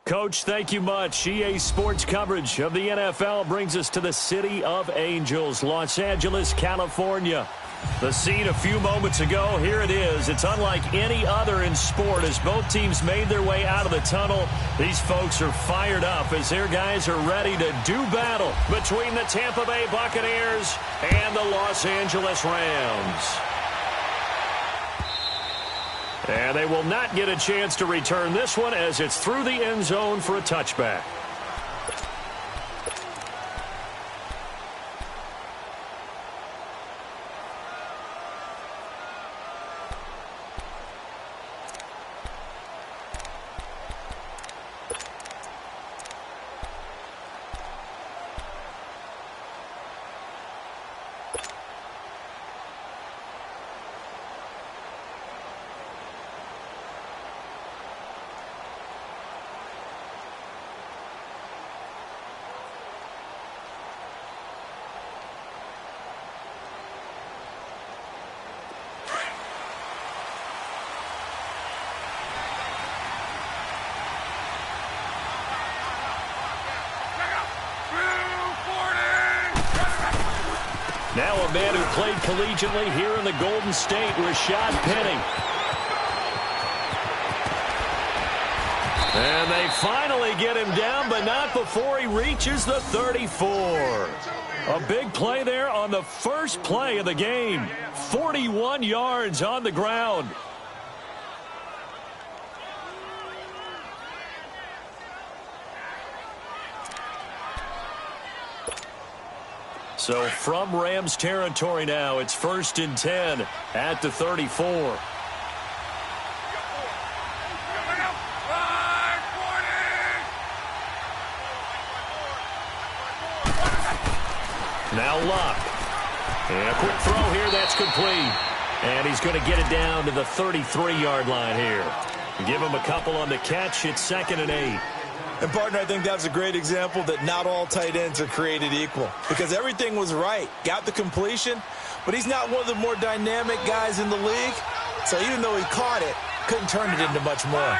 Coach, thank you much. EA Sports coverage of the NFL brings us to the City of Angels, Los Angeles, California. The scene a few moments ago, here it is. It's unlike any other in sport as both teams made their way out of the tunnel. These folks are fired up as their guys are ready to do battle between the Tampa Bay Buccaneers and the Los Angeles Rams. And they will not get a chance to return this one as it's through the end zone for a touchback. Now a man who played collegiately here in the Golden State, Rashad Penny. And they finally get him down, but not before he reaches the 34. A big play there on the first play of the game. 41 yards on the ground. So from Rams territory now, it's 1st and 10 at the 34. Now Luck. And a quick throw here, that's complete. And he's going to get it down to the 33-yard line here. Give him a couple on the catch. It's 2nd and 8. And, partner, I think that's a great example that not all tight ends are created equal. Because everything was right. Got the completion, but he's not one of the more dynamic guys in the league. So even though he caught it, couldn't turn it into much more.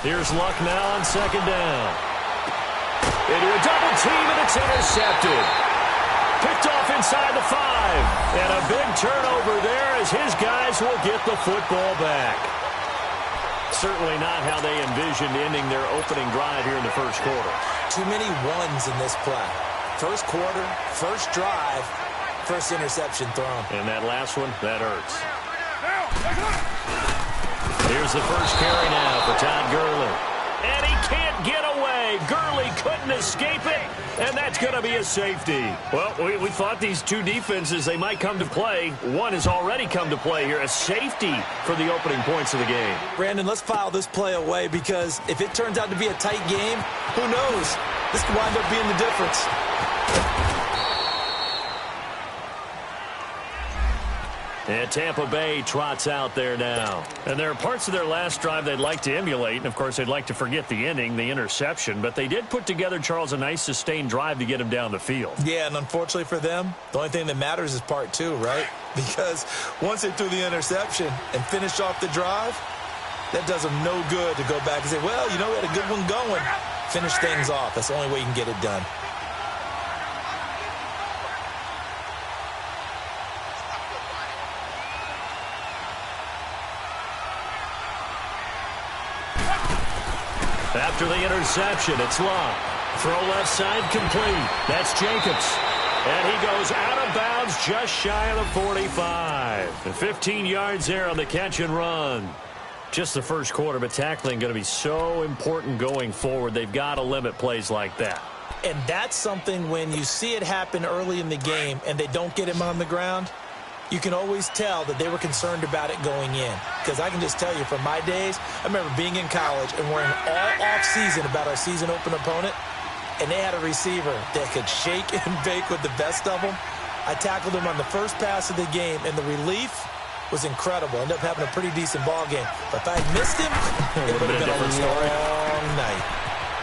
Here's Luck now on 2nd down. Into a double team, and it's intercepted. Picked off inside the 5. And a big turnover there as his guys will get the football back. Certainly not how they envisioned ending their opening drive here in the first quarter. Too many ones in this play. First quarter, first drive, first interception thrown. And that last one, that hurts. Here's the first carry now for Todd Gurley. And he can't get away. Gurley couldn't escape it. And that's going to be a safety. Well, we thought these two defenses, they might come to play. One has already come to play here. A safety for the opening points of the game. Brandon, let's file this play away because if it turns out to be a tight game, who knows? This could wind up being the difference. And Tampa Bay trots out there now. And there are parts of their last drive they'd like to emulate. And, of course, they'd like to forget the ending, the interception. But they did put together, Charles, a nice sustained drive to get him down the field. Yeah, and unfortunately for them, the only thing that matters is part 2, right? Because once they threw the interception and finished off the drive, that does them no good to go back and say, well, you know, we had a good one going. Finish things off. That's the only way you can get it done. After the interception, it's Luck. Throw left side complete. That's Jacobs. And he goes out of bounds just shy of the 45. And 15 yards there on the catch and run. Just the first quarter, but tackling going to be so important going forward. They've got to limit plays like that. And that's something when you see it happen early in the game and they don't get him on the ground, you can always tell that they were concerned about it going in. Because I can just tell you from my days, I remember being in college and worrying all off-season about our season-open opponent, and they had a receiver that could shake and bake with the best of them. I tackled him on the first pass of the game, and the relief was incredible. Ended up having a pretty decent ball game. But if I had missed him, it would have been a long night.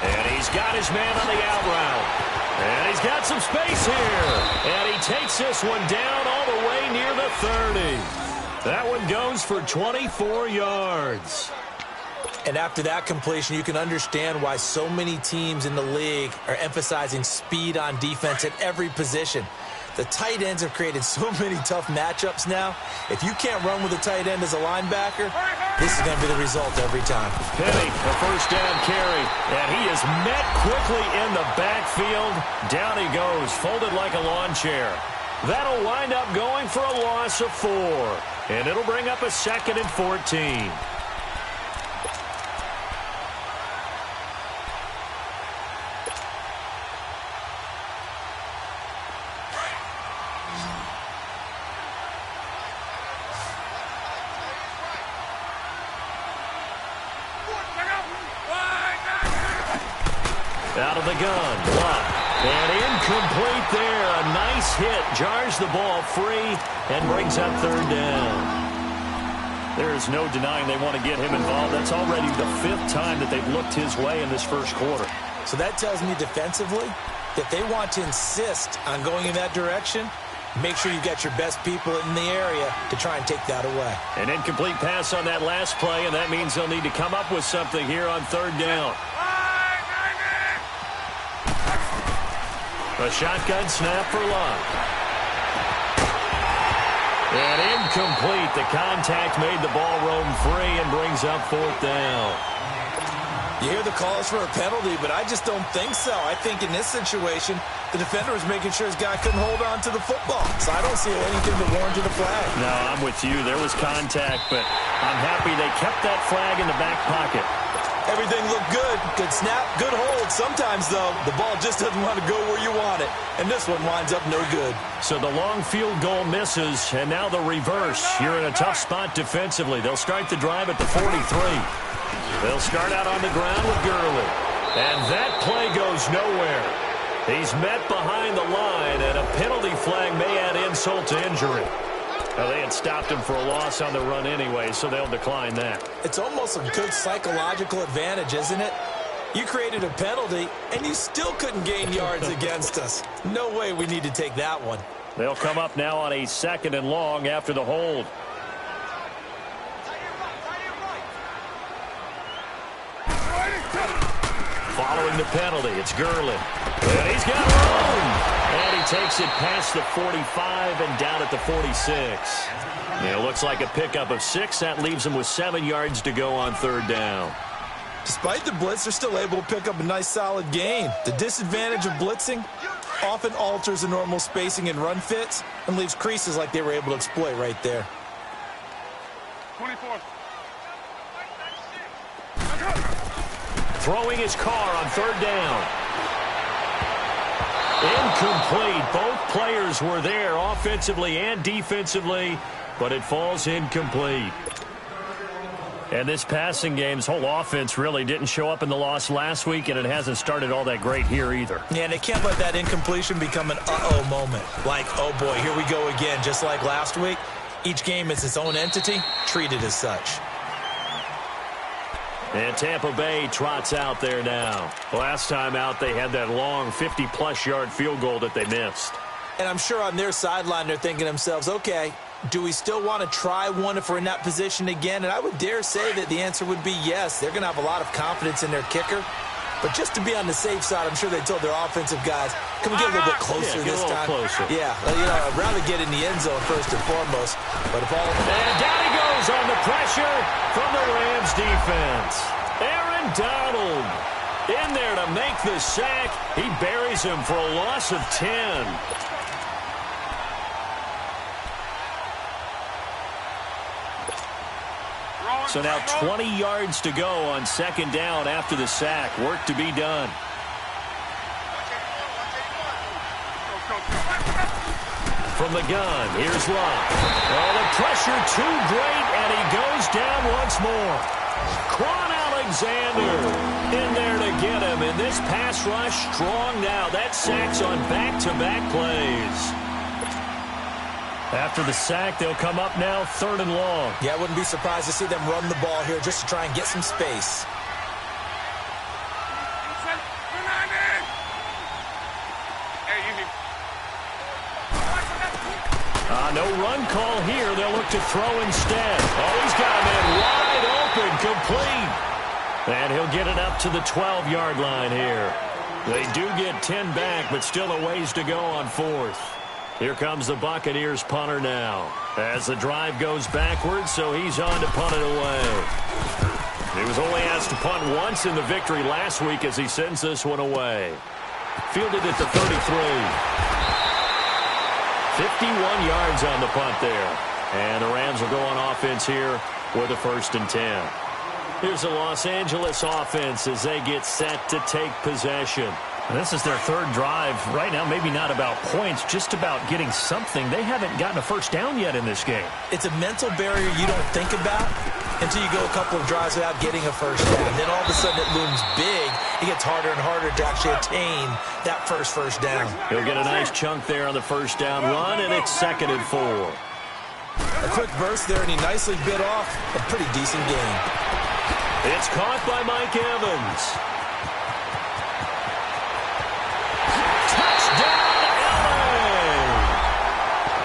And he's got his man on the out route. And he's got some space here. And he takes this one down all the way near the 30. That one goes for 24 yards. And after that completion, you can understand why so many teams in the league are emphasizing speed on defense at every position. The tight ends have created so many tough matchups now. If you can't run with a tight end as a linebacker, this is going to be the result every time. Penny, a first down carry, and he is met quickly in the backfield. Down he goes, folded like a lawn chair. That'll wind up going for a loss of 4, and it'll bring up a 2nd and 14. Out of the gun, block, and incomplete there. A nice hit, jars the ball free, and brings up 3rd down. There is no denying they want to get him involved. That's already the 5th time that they've looked his way in this first quarter. So that tells me defensively that they want to insist on going in that direction. Make sure you've got your best people in the area to try and take that away. An incomplete pass on that last play, and that means they'll need to come up with something here on 3rd down. A shotgun snap for Luck. And incomplete. The contact made the ball roam free and brings up 4th down. You hear the calls for a penalty, but I just don't think so. I think in this situation, the defender was making sure his guy couldn't hold on to the football. So I don't see anything that warranted a flag. No, I'm with you. There was contact, but I'm happy they kept that flag in the back pocket. Everything looked good. Good snap, good hold. Sometimes, though, the ball just doesn't want to go where you want it. And this one winds up no good. So the long field goal misses, and now the reverse. You're in a tough spot defensively. They'll start the drive at the 43. They'll start out on the ground with Gurley. And that play goes nowhere. He's met behind the line, and a penalty flag may add insult to injury. Well, they had stopped him for a loss on the run anyway, so they'll decline that. It's almost a good psychological advantage, isn't it? You created a penalty, and you still couldn't gain yards against us. No way we need to take that one. They'll come up now on a 2nd and long after the hold. Following the penalty, it's Gurley. And he's got room. And he takes it past the 45 and down at the 46. It looks like a pickup of 6. That leaves him with 7 yards to go on 3rd down. Despite the blitz, they're still able to pick up a nice, solid gain. The disadvantage of blitzing often alters the normal spacing and run fits and leaves creases like they were able to exploit right there. 24. Throwing his car on 3rd down. Incomplete. Both players were there offensively and defensively, but it falls incomplete. And this passing game's whole offense really didn't show up in the loss last week, and it hasn't started all that great here either. Yeah, and they can't let that incompletion become an uh-oh moment. Like, oh boy, here we go again, just like last week. Each game is its own entity, treated as such. And Tampa Bay trots out there now. Last time out, they had that long 50-plus yard field goal that they missed. And I'm sure on their sideline, they're thinking to themselves, okay, do we still want to try one if we're in that position again? And I would dare say that the answer would be yes. They're going to have a lot of confidence in their kicker. But just to be on the safe side, I'm sure they told their offensive guys, can we get a little bit closer this time? Closer. Yeah, I'd rather get in the end zone first and foremost. But if all... And down he goes on the pressure from the Rams defense. Aaron Donald in there to make the sack. He buries him for a loss of 10. So now 20 yards to go on 2nd down after the sack. Work to be done. From the gun, here's Luck. Oh, the pressure too great, and he goes down once more. Quan Alexander in there to get him. And this pass rush strong now. That sack's on back-to-back plays. After the sack, they'll come up now 3rd and long. Yeah, I wouldn't be surprised to see them run the ball here just to try and get some space. No run call here. They'll look look to throw instead. Oh, he's got him in wide open, complete. And he'll get it up to the 12-yard line here. They do get 10 back, but still a ways to go on fourth. Here comes the Buccaneers punter now. As the drive goes backwards, so he's on to punt it away. He was only asked to punt once in the victory last week as he sends this one away. Fielded at the 33. 51 yards on the punt there. And the Rams will go on offense here with a 1st and 10. Here's the Los Angeles offense as they get set to take possession. This is their 3rd drive. Right now, maybe not about points, just about getting something. They haven't gotten a first down yet in this game. It's a mental barrier you don't think about until you go a couple of drives without getting a first down. Then all of a sudden it looms big. It gets harder and harder to actually attain that first down. He'll get a nice chunk there on the first down run, and it's 2nd and 4. A quick burst there, and he nicely bit off a pretty decent game. It's caught by Mike Evans.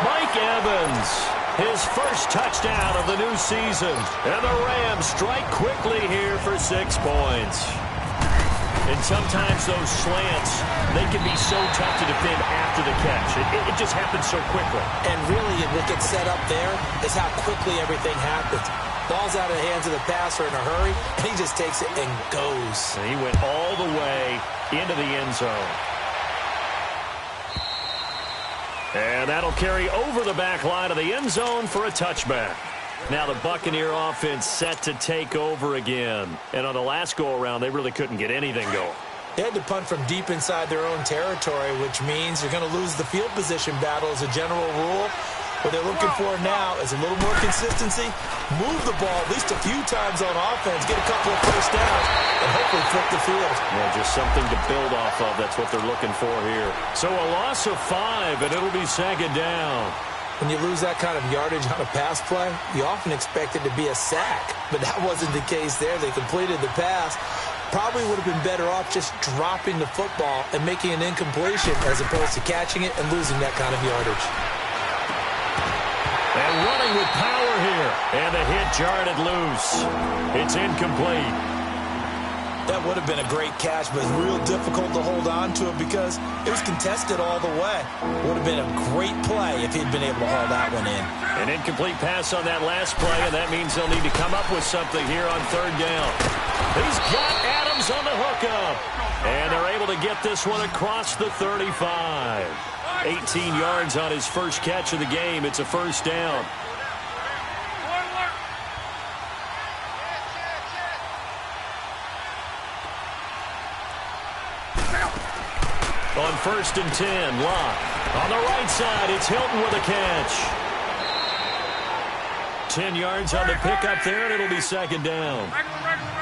Mike Evans, his first touchdown of the new season. And the Rams strike quickly here for 6 points. And sometimes those slants, they can be so tough to defend after the catch. It just happens so quickly. And really, what gets set up there is how quickly everything happens. Ball's out of the hands of the passer in a hurry, and he just takes it and goes. And he went all the way into the end zone. And that'll carry over the back line of the end zone for a touchback. Now the Buccaneer offense set to take over again. And on the last go-around, they really couldn't get anything going. They had to punt from deep inside their own territory, which means you're going to lose the field position battle as a general rule. What they're looking for now is a little more consistency, move the ball at least a few times on offense, get a couple of first downs, and hopefully flip the field. Yeah, just something to build off of. That's what they're looking for here. So a loss of 5, and it'll be 2nd down. When you lose that kind of yardage on a pass play, you often expect it to be a sack. But that wasn't the case there. They completed the pass. Probably would have been better off just dropping the football and making an incompletion as opposed to catching it and losing that kind of yardage. And running with power here. And the hit jarred it loose. It's incomplete. That would have been a great catch, but it's real difficult to hold on to it because it was contested all the way. Would have been a great play if he'd been able to haul that one in. An incomplete pass on that last play, and that means they'll need to come up with something here on 3rd down. He's got Adams on the hookup. And they're able to get this one across the 35. 18 yards on his first catch of the game. It's a 1st down. On 1st and 10, Locke. On the right side, it's Hilton with a catch. 10 yards on the pickup there, and it'll be 2nd down.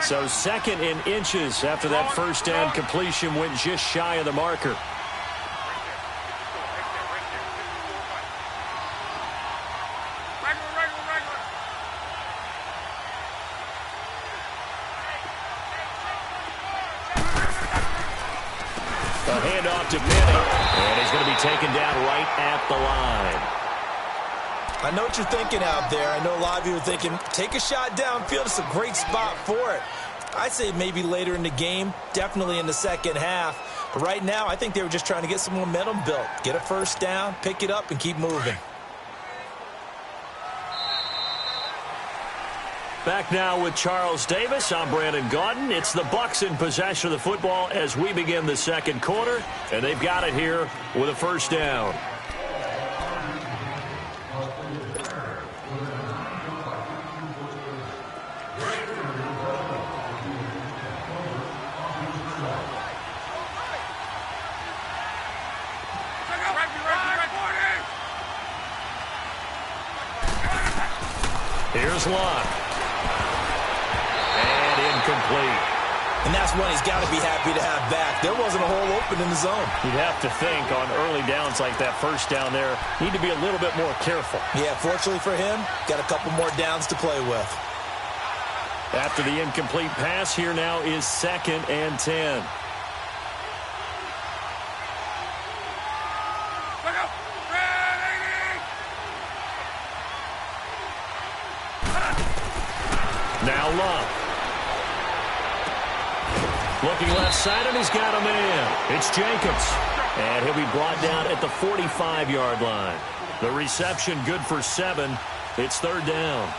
So 2nd in inches after that first down completion went just shy of the marker. A handoff to Penny, and he's going to be taken down right at the line. I know what you're thinking out there. I know a lot of you are thinking, take a shot downfield. It's a great spot for it. I'd say maybe later in the game, definitely in the second half. But right now, I think they were just trying to get some momentum built. Get a first down, pick it up, and keep moving. Back now with Charles Davis. I'm Brandon Gaudin. It's the Bucs in possession of the football as we begin the second quarter. And they've got it here with a first down. Here's Locke. And incomplete. And that's one he's got to be happy to have back. There wasn't a hole open in the zone. You'd have to think on early downs like that first down there, need to be a little bit more careful. Yeah, fortunately for him, got a couple more downs to play with. After the incomplete pass, here now is 2nd and 10. Now Luck. Looking left side, and he's got a man. It's Jacobs. And he'll be brought down at the 45-yard line. The reception good for 7. It's third down.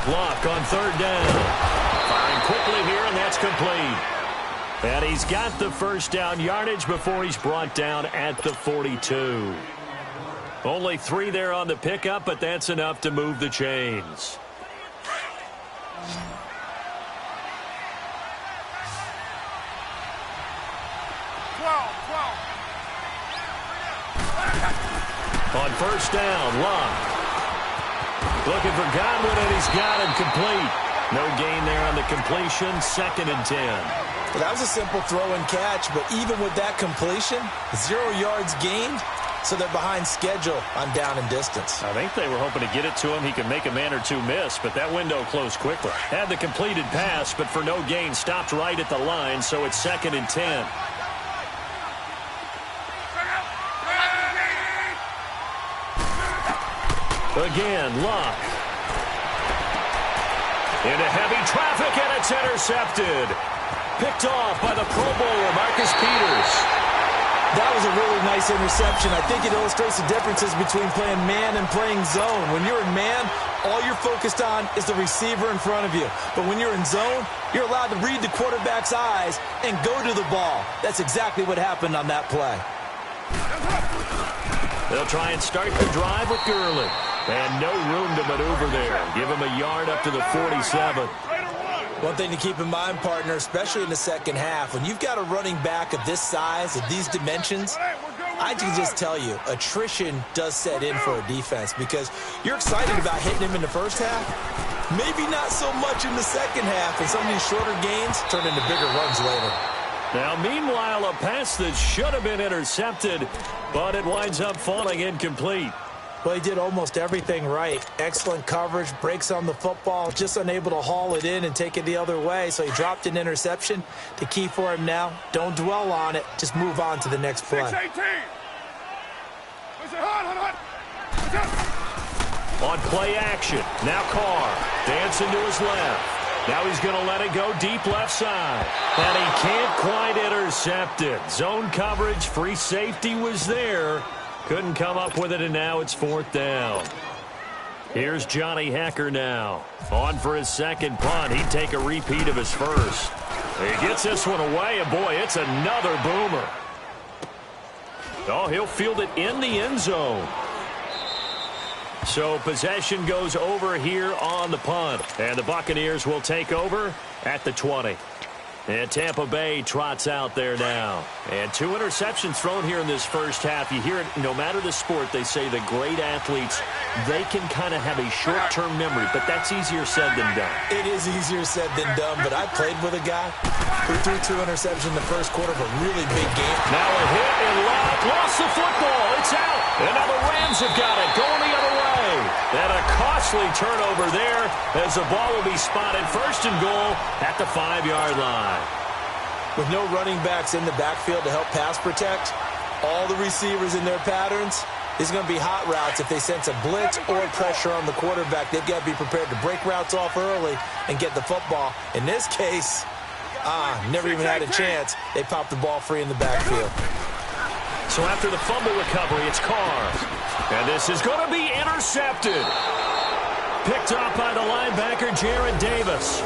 Luck on third down. Firing quickly here, and that's complete. And he's got the first down yardage before he's brought down at the 42. Only 3 there on the pickup, but that's enough to move the chains. On first down, Luck. Looking for Godwin, and he's got him complete. No gain there on the completion, 2nd and 10. Well, that was a simple throw and catch, but even with that completion, 0 yards gained, so they're behind schedule on down and distance. I think they were hoping to get it to him. He could make a man or two miss, but that window closed quickly. Had the completed pass, but for no gain, stopped right at the line, so it's 2nd and 10. Again, Luck. Into heavy traffic, and it's intercepted. Picked off by the Pro Bowler, Marcus Peters. That was a really nice interception. I think it illustrates the differences between playing man and playing zone. When you're in man, all you're focused on is the receiver in front of you. But when you're in zone, you're allowed to read the quarterback's eyes and go to the ball. That's exactly what happened on that play. They'll try and start the drive with Gurley. And no room to maneuver there. Give him a yard up to the 47. One thing to keep in mind, partner, especially in the second half, when you've got a running back of this size, of these dimensions, I can just tell you, attrition does set in for a defense because you're excited about hitting him in the first half. Maybe not so much in the second half, and some of these shorter gains turn into bigger runs later. Now, meanwhile, a pass that should have been intercepted, but it winds up falling incomplete. Well, he did almost everything right. Excellent coverage, breaks on the football, just unable to haul it in and take it the other way. So he dropped an interception. The key for him now, don't dwell on it. Just move on to the next play. On play action, now Carr, dancing to his left. Now he's going to let it go deep left side. And he can't quite intercept it. Zone coverage, free safety was there. Couldn't come up with it, and now it's 4th down. Here's Johnny Hecker now. On for his second punt. He'd take a repeat of his first. He gets this one away, and boy, it's another boomer. Oh, he'll field it in the end zone. So possession goes over here on the punt. And the Buccaneers will take over at the 20. And Tampa Bay trots out there now. And 2 interceptions thrown here in this first half. You hear it, no matter the sport, they say the great athletes, they can kind of have a short-term memory, but that's easier said than done. It is easier said than done, but I played with a guy who threw 2 interceptions in the first quarter of a really big game. Now a hit and Luck lost the football. It's out. And now the Rams have got it, going the other way. And a costly turnover there as the ball will be spotted first and goal at the 5-yard line. With no running backs in the backfield to help pass protect, all the receivers in their patterns, these are going to be hot routes if they sense a blitz or pressure on the quarterback. They've got to be prepared to break routes off early and get the football. In this case, never even had a chance. They popped the ball free in the backfield. So after the fumble recovery, it's Carr. And this is going to be intercepted. Picked off by the linebacker, Jared Davis.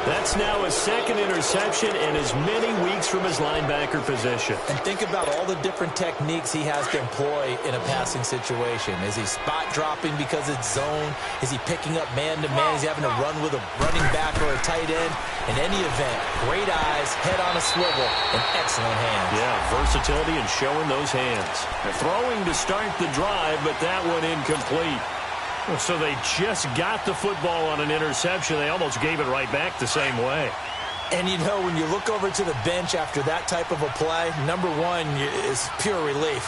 That's now his 2nd interception in as many weeks from his linebacker position. And think about all the different techniques he has to employ in a passing situation. Is he spot dropping because it's zone? Is he picking up man-to-man? Is he having to run with a running back or a tight end? In any event, great eyes, head on a swivel, and excellent hands. Yeah, versatility and showing those hands. They're throwing to start the drive, but that one incomplete. So they just got the football on an interception. They almost gave it right back the same way. And, you know, when you look over to the bench after that type of a play, number one is pure relief.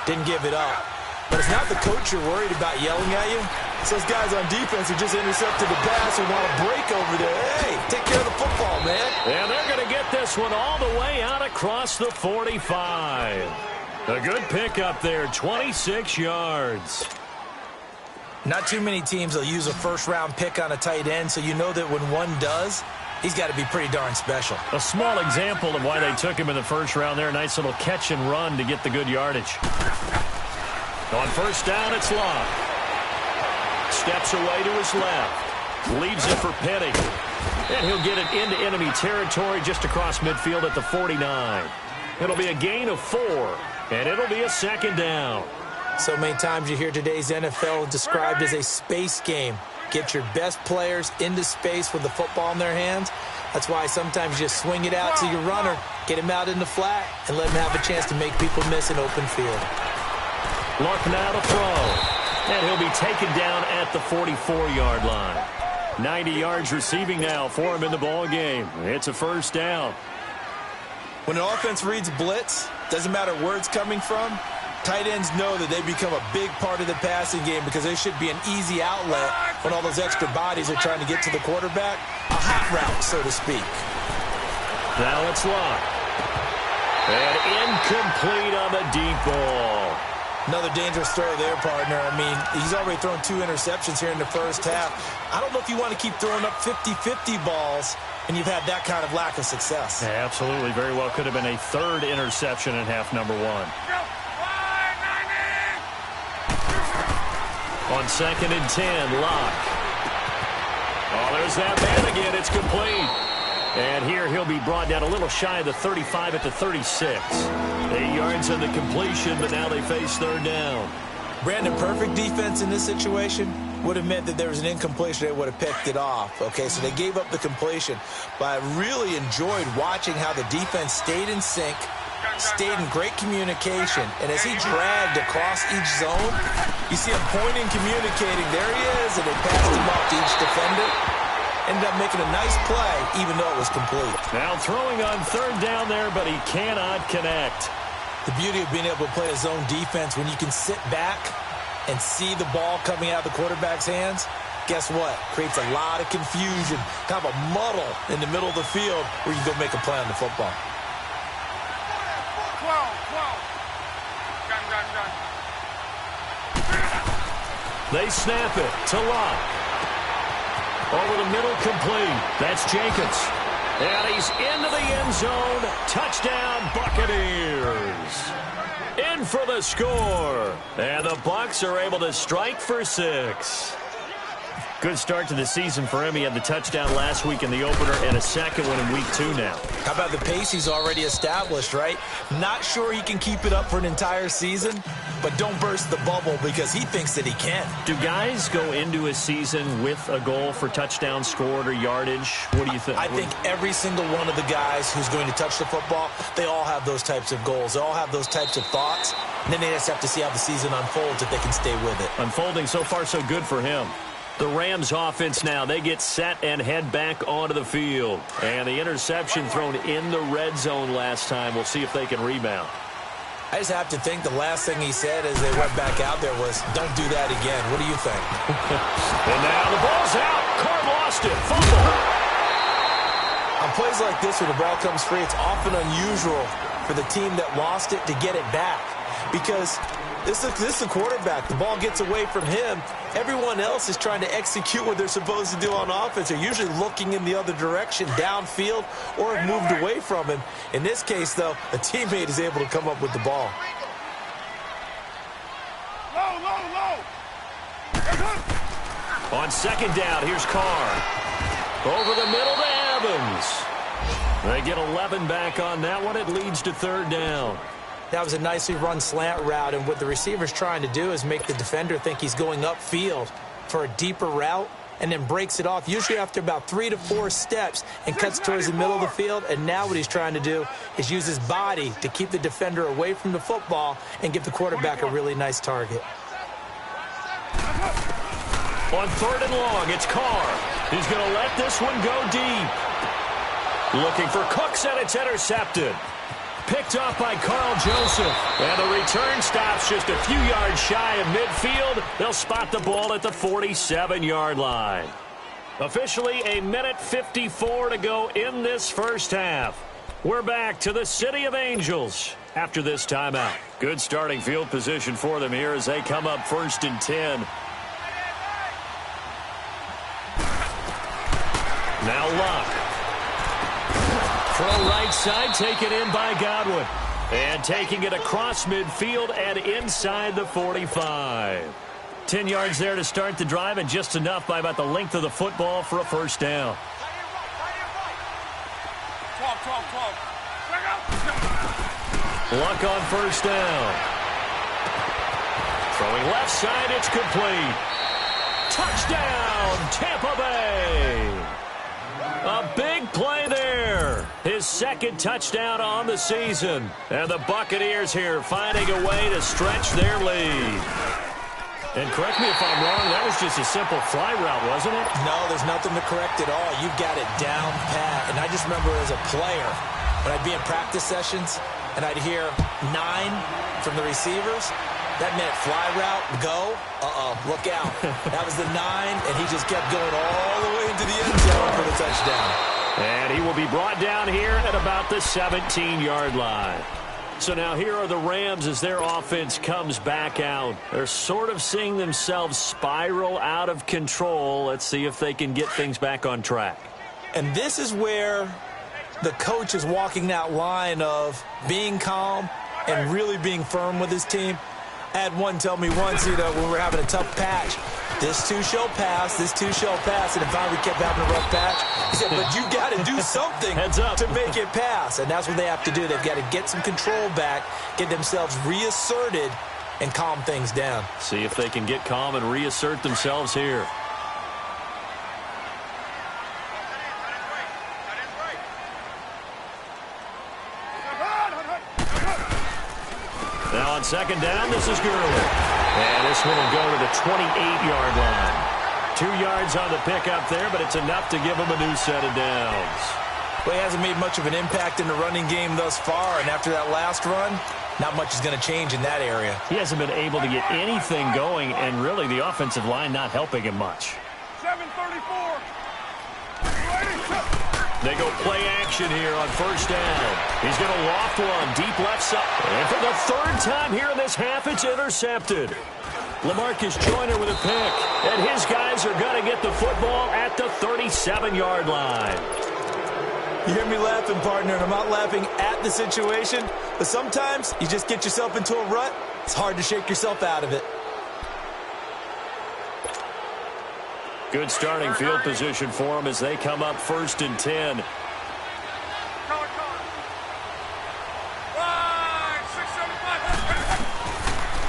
Didn't give it up. But it's not the coach you're worried about yelling at you. It's those guys on defense who just intercepted the pass who want to break over there. Hey, take care of the football, man. And they're going to get this this one all the way out across the 45. A good pickup there, 26 yards. Not too many teams will use a first-round pick on a tight end, so you know that when one does, he's got to be pretty darn special. A small example of why they took him in the first round there. Nice little catch and run to get the good yardage. On first down, it's Locke. Steps away to his left. Leaves it for Penny. And he'll get it into enemy territory just across midfield at the 49. It'll be a gain of 4, and it'll be a second down. So many times you hear today's NFL described as a space game. Get your best players into space with the football in their hands. That's why sometimes you just swing it out to your runner, get him out in the flat, and let him have a chance to make people miss an open field. Luck now to throw. And he'll be taken down at the 44-yard line. 90 yards receiving now for him in the ball game. It's a first down. When an offense reads blitz, doesn't matter where it's coming from, tight ends know that they become a big part of the passing game because they should be an easy outlet when all those extra bodies are trying to get to the quarterback. A hot route, so to speak. Now it's Locke. And incomplete on the deep ball. Another dangerous throw there, partner. I mean, he's already thrown 2 interceptions here in the first half. I don't know if you want to keep throwing up 50-50 balls and you've had that kind of lack of success. Yeah, absolutely. Very well could have been a 3rd interception in half number 1. On 2nd and 10, Locke. Oh, there's that man again. It's complete. And here he'll be brought down a little shy of the 35 at the 36. 8 yards on the completion, but now they face 3rd down. Brandon, perfect defense in this situation would have meant that there was an incompletion. They would have picked it off. Okay, so they gave up the completion. But I really enjoyed watching how the defense stayed in sync, stayed in great communication. And as he dragged across each zone, you see him pointing, communicating. There he is, and they passed him off to each defender. Ended up making a nice play, even though it was complete. Now throwing on 3rd down there, but he cannot connect. The beauty of being able to play a zone defense when you can sit back and see the ball coming out of the quarterback's hands, guess what? Creates a lot of confusion, kind of a muddle in the middle of the field where you can go make a play on the football. They snap it to Locke. Over the middle, complete. That's Jenkins. And he's into the end zone. Touchdown, Buccaneers. In for the score. And the Bucs are able to strike for 6. Good start to the season for him. He had the touchdown last week in the opener and a second one in week 2 now. How about the pace he's already established, right? Not sure he can keep it up for an entire season, but don't burst the bubble because he thinks that he can. Do guys go into a season with a goal for touchdown scored or yardage? What do you think? I think every single one of the guys who's going to touch the football, they all have those types of goals. They all have those types of thoughts. And then they just have to see how the season unfolds if they can stay with it. Unfolding so far so good for him. The Rams offense now, they get set and head back onto the field. And the interception thrown in the red zone last time. We'll see if they can rebound. I just have to think the last thing he said as they went back out there was, don't do that again. What do you think? And now the ball's out. Carr lost it. Fumble. On plays like this where the ball comes free, it's often unusual for the team that lost it to get it back. Because this is the quarterback. The ball gets away from him. Everyone else is trying to execute what they're supposed to do on offense. They're usually looking in the other direction, downfield, or have moved away from him. In this case, though, a teammate is able to come up with the ball. On 2nd down, here's Carr. Over the middle to Evans. They get 11 back on that one. It leads to 3rd down. That was a nicely run slant route, and what the receiver's trying to do is make the defender think he's going upfield for a deeper route and then breaks it off, usually after about 3 to 4 steps, and cuts towards the middle of the field. And now what he's trying to do is use his body to keep the defender away from the football and give the quarterback a really nice target. On 3rd and long, it's Carr. He's going to let this one go deep. Looking for Cooks, and it's intercepted. Picked off by Carl Joseph. And the return stops just a few yards shy of midfield. They'll spot the ball at the 47-yard line. Officially, 1:54 to go in this first half. We're back to the City of Angels after this timeout. Good starting field position for them here as they come up 1st and 10. Now Luck. From right side, taken in by Godwin. And taking it across midfield and inside the 45. 10 yards there to start the drive, and just enough by about the length of the football for a first down. Luck on first down. Throwing left side, it's complete. Touchdown, Tampa Bay. A big play there. His second touchdown on the season. And the Buccaneers here finding a way to stretch their lead. And correct me if I'm wrong, that was just a simple fly route, wasn't it? No, there's nothing to correct at all. You've got it down pat. And I just remember as a player, when I'd be in practice sessions, and I'd hear 9 from the receivers, that meant fly route, go, look out. That was the 9, and he just kept going all the way into the end zone for the touchdown. And he will be brought down here at about the 17-yard line. So now here are the Rams as their offense comes back out. They're sort of seeing themselves spiral out of control. Let's see if they can get things back on track. And this is where the coach is walking that line of being calm and really being firm with his team. I had one tell me once, when we were having a tough patch, this too shall pass, this too shall pass, and finally we kept having a rough patch. He said, but you got to do something to make it pass, and that's what they have to do. They've got to get some control back, get themselves reasserted, and calm things down. See if they can get calm and reassert themselves here. Now on second down, this is Gurley. And this one will go to the 28-yard line. 2 yards on the pickup there, but it's enough to give him a new set of downs. Well, he hasn't made much of an impact in the running game thus far, and after that last run, not much is going to change in that area. He hasn't been able to get anything going, and really the offensive line not helping him much. 7:34. They go play action here on first down. He's going to loft one deep left side. And for the third time here in this half, it's intercepted. LaMarcus Joyner with a pick. And his guys are going to get the football at the 37-yard line. You hear me laughing, partner, and I'm not laughing at the situation, but sometimes you just get yourself into a rut. It's hard to shake yourself out of it. Good starting field position for them as they come up 1st and 10.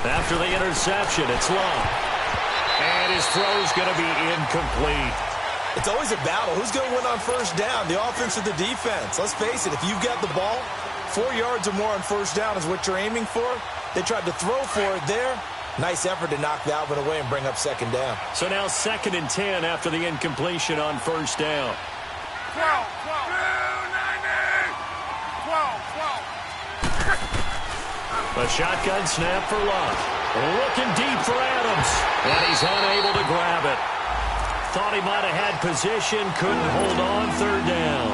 After the interception, it's Long. And his throw's going to be incomplete. It's always a battle. Who's going to win on first down, the offense or the defense? Let's face it, if you've got the ball, 4 yards or more on first down is what you're aiming for. They tried to throw for it there. Nice effort to knock that one away and bring up second down. So now 2nd and 10 after the incompletion on first down. 12. A shotgun snap for Luck. Looking deep for Adams. And he's unable to grab it. Thought he might have had position. Couldn't hold on. 3rd down.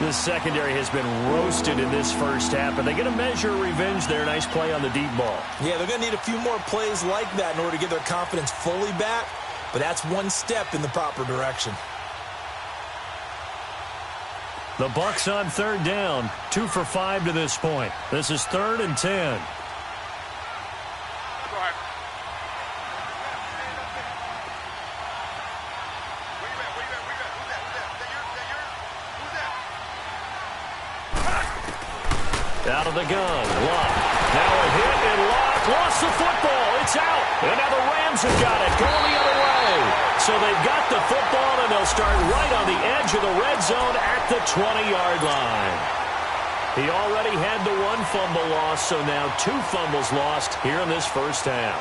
This secondary has been roasted in this first half, but they get a measure of revenge there. Nice play on the deep ball. Yeah, they're going to need a few more plays like that in order to get their confidence fully back, but that's one step in the proper direction. The Bucs on 3rd down, 2 for 5 to this point. This is 3rd and 10. Out of the gun, Luck. Now a hit, and Luck lost the football. It's out. And now the Rams have got it, going the other way. So they've got the football, and they'll start right on the edge of the red zone at the 20-yard line. He already had the 1 fumble loss, so now 2 fumbles lost here in this first half.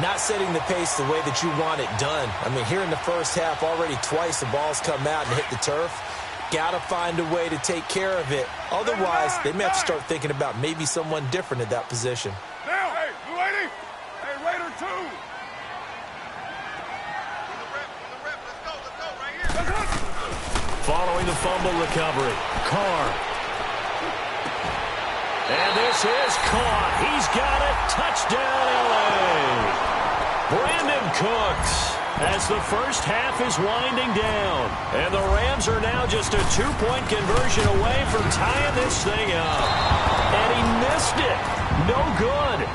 Not setting the pace the way that you want it done. I mean, here in the first half, already twice the ball's come out and hit the turf. Got to find a way to take care of it. Otherwise, they may have to start thinking about maybe someone different at that position. Now, hey, blue lady. Hey, Raider 2. following the fumble recovery. Carr. And this is caught. He's got it. Touchdown, L.A. Brandon Cooks, as the first half is winding down. And the Rams are now just a 2-point conversion away from tying this thing up. And he missed it. No good.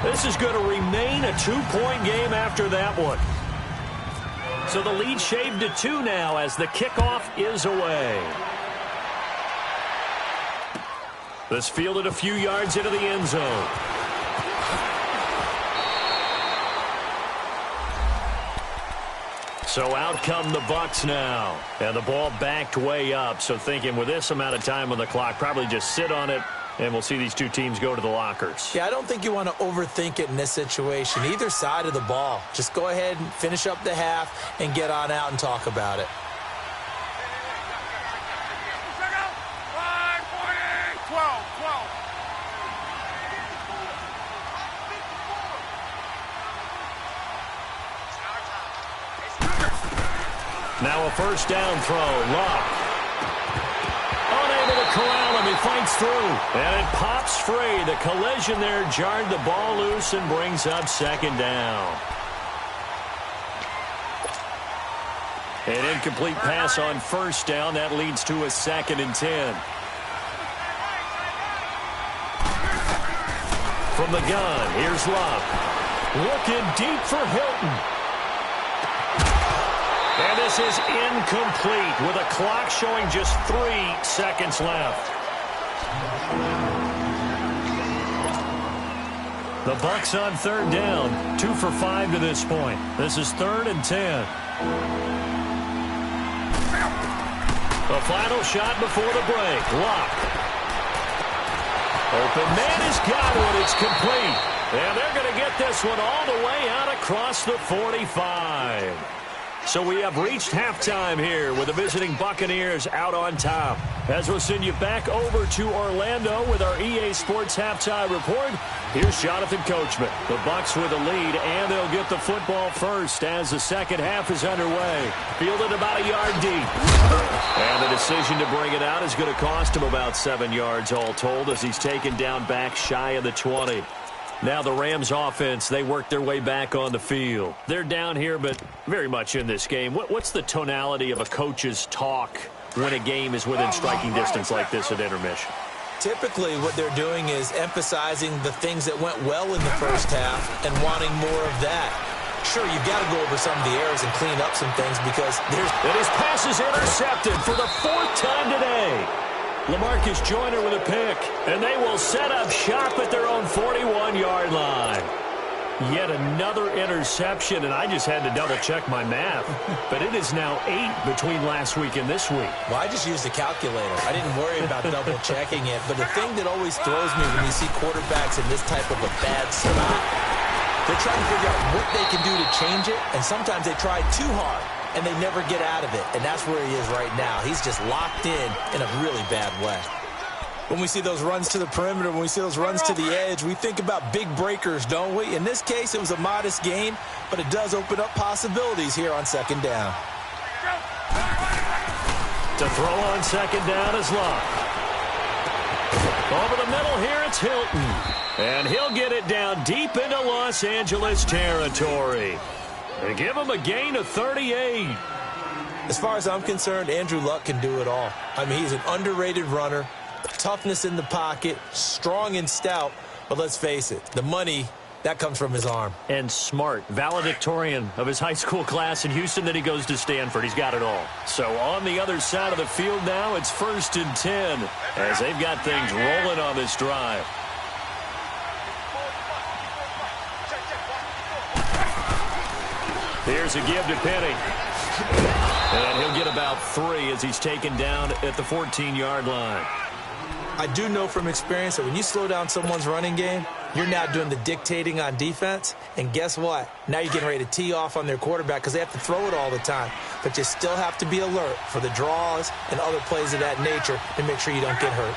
This is going to remain a 2-point game after that one. So the lead shaved to 2 now as the kickoff is away. This fielded a few yards into the end zone. So out come the Bucs now. And the ball backed way up. So thinking with this amount of time on the clock, probably just sit on it, and we'll see these two teams go to the lockers. Yeah, I don't think you want to overthink it in this situation. Either side of the ball. Just go ahead and finish up the half and get on out and talk about it. Now a first down throw. Luck. Unable to corral him. He fights through. And it pops free. The collision there jarred the ball loose and brings up second down. An incomplete pass on first down. That leads to a 2nd and 10. From the gun, here's Luck. Looking deep for Hilton. And this is incomplete with a clock showing just 3 seconds left. The Bucs on third down, 2 for 5 to this point. This is 3rd and 10. The final shot before the break. Luck. Open man has got one. It's complete. And they're going to get this one all the way out across the 45. So we have reached halftime here with the visiting Buccaneers out on top. As we'll send you back over to Orlando with our EA Sports Halftime Report, here's Jonathan Coachman. The Bucs with a lead, and they'll get the football first as the second half is underway. Fielded about a yard deep. And the decision to bring it out is going to cost him about 7 yards all told as he's taken down back shy of the 20. Now the Rams offense, they work their way back on the field. They're down here, but very much in this game. What's the tonality of a coach's talk when a game is within striking distance like this at intermission? Typically, what they're doing is emphasizing the things that went well in the first half and wanting more of that. Sure, you've got to go over some of the errors and clean up some things because there's... And his pass is intercepted for the 4th time today. LaMarcus Joyner with a pick, and they will set up shop at their own 41-yard line. Yet another interception, and I just had to double-check my math. But it is now 8 between last week and this week. Well, I just used a calculator. I didn't worry about double-checking it. But the thing that always throws me when you see quarterbacks in this type of a bad spot, they're trying to figure out what they can do to change it, and sometimes they try too hard. And they never get out of it. And that's where he is right now. He's just locked in a really bad way. When we see those runs to the perimeter, when we see those runs to the edge, we think about big breakers, don't we? In this case, it was a modest gain, but it does open up possibilities here on second down. To throw on second down is Luck. Over the middle here, it's Hilton. And he'll get it down deep into Los Angeles territory. They give him a gain of 38. As far as I'm concerned, Andrew Luck can do it all. I mean, he's an underrated runner, toughness in the pocket, strong and stout. But let's face it, the money, that comes from his arm. And smart, valedictorian of his high school class in Houston. Then he goes to Stanford. He's got it all. So on the other side of the field now, it's 1st and 10 as they've got things rolling on this drive. Here's a give to Penny. And he'll get about 3 as he's taken down at the 14-yard line. I do know from experience that when you slow down someone's running game, you're now doing the dictating on defense. And guess what? Now you're getting ready to tee off on their quarterback because they have to throw it all the time. But you still have to be alert for the draws and other plays of that nature to make sure you don't get hurt.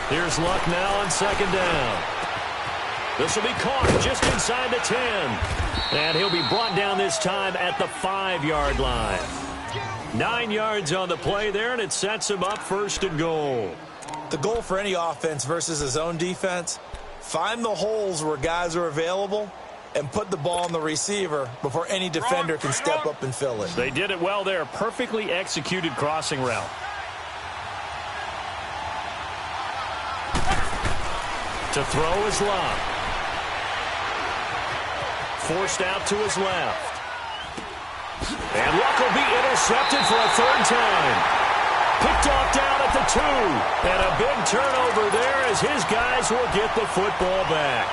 Here's Luck now on second down. This will be caught just inside the 10. And he'll be brought down this time at the 5-yard line. 9 yards on the play there, and it sets him up 1st and goal. The goal for any offense versus his own defense, find the holes where guys are available and put the ball on the receiver before any defender can step up and fill it. They did it well there. Perfectly executed crossing route. To throw is Love. Forced out to his left. And Luck will be intercepted for a 3rd time. Picked off down at the 2. And a big turnover there as his guys will get the football back.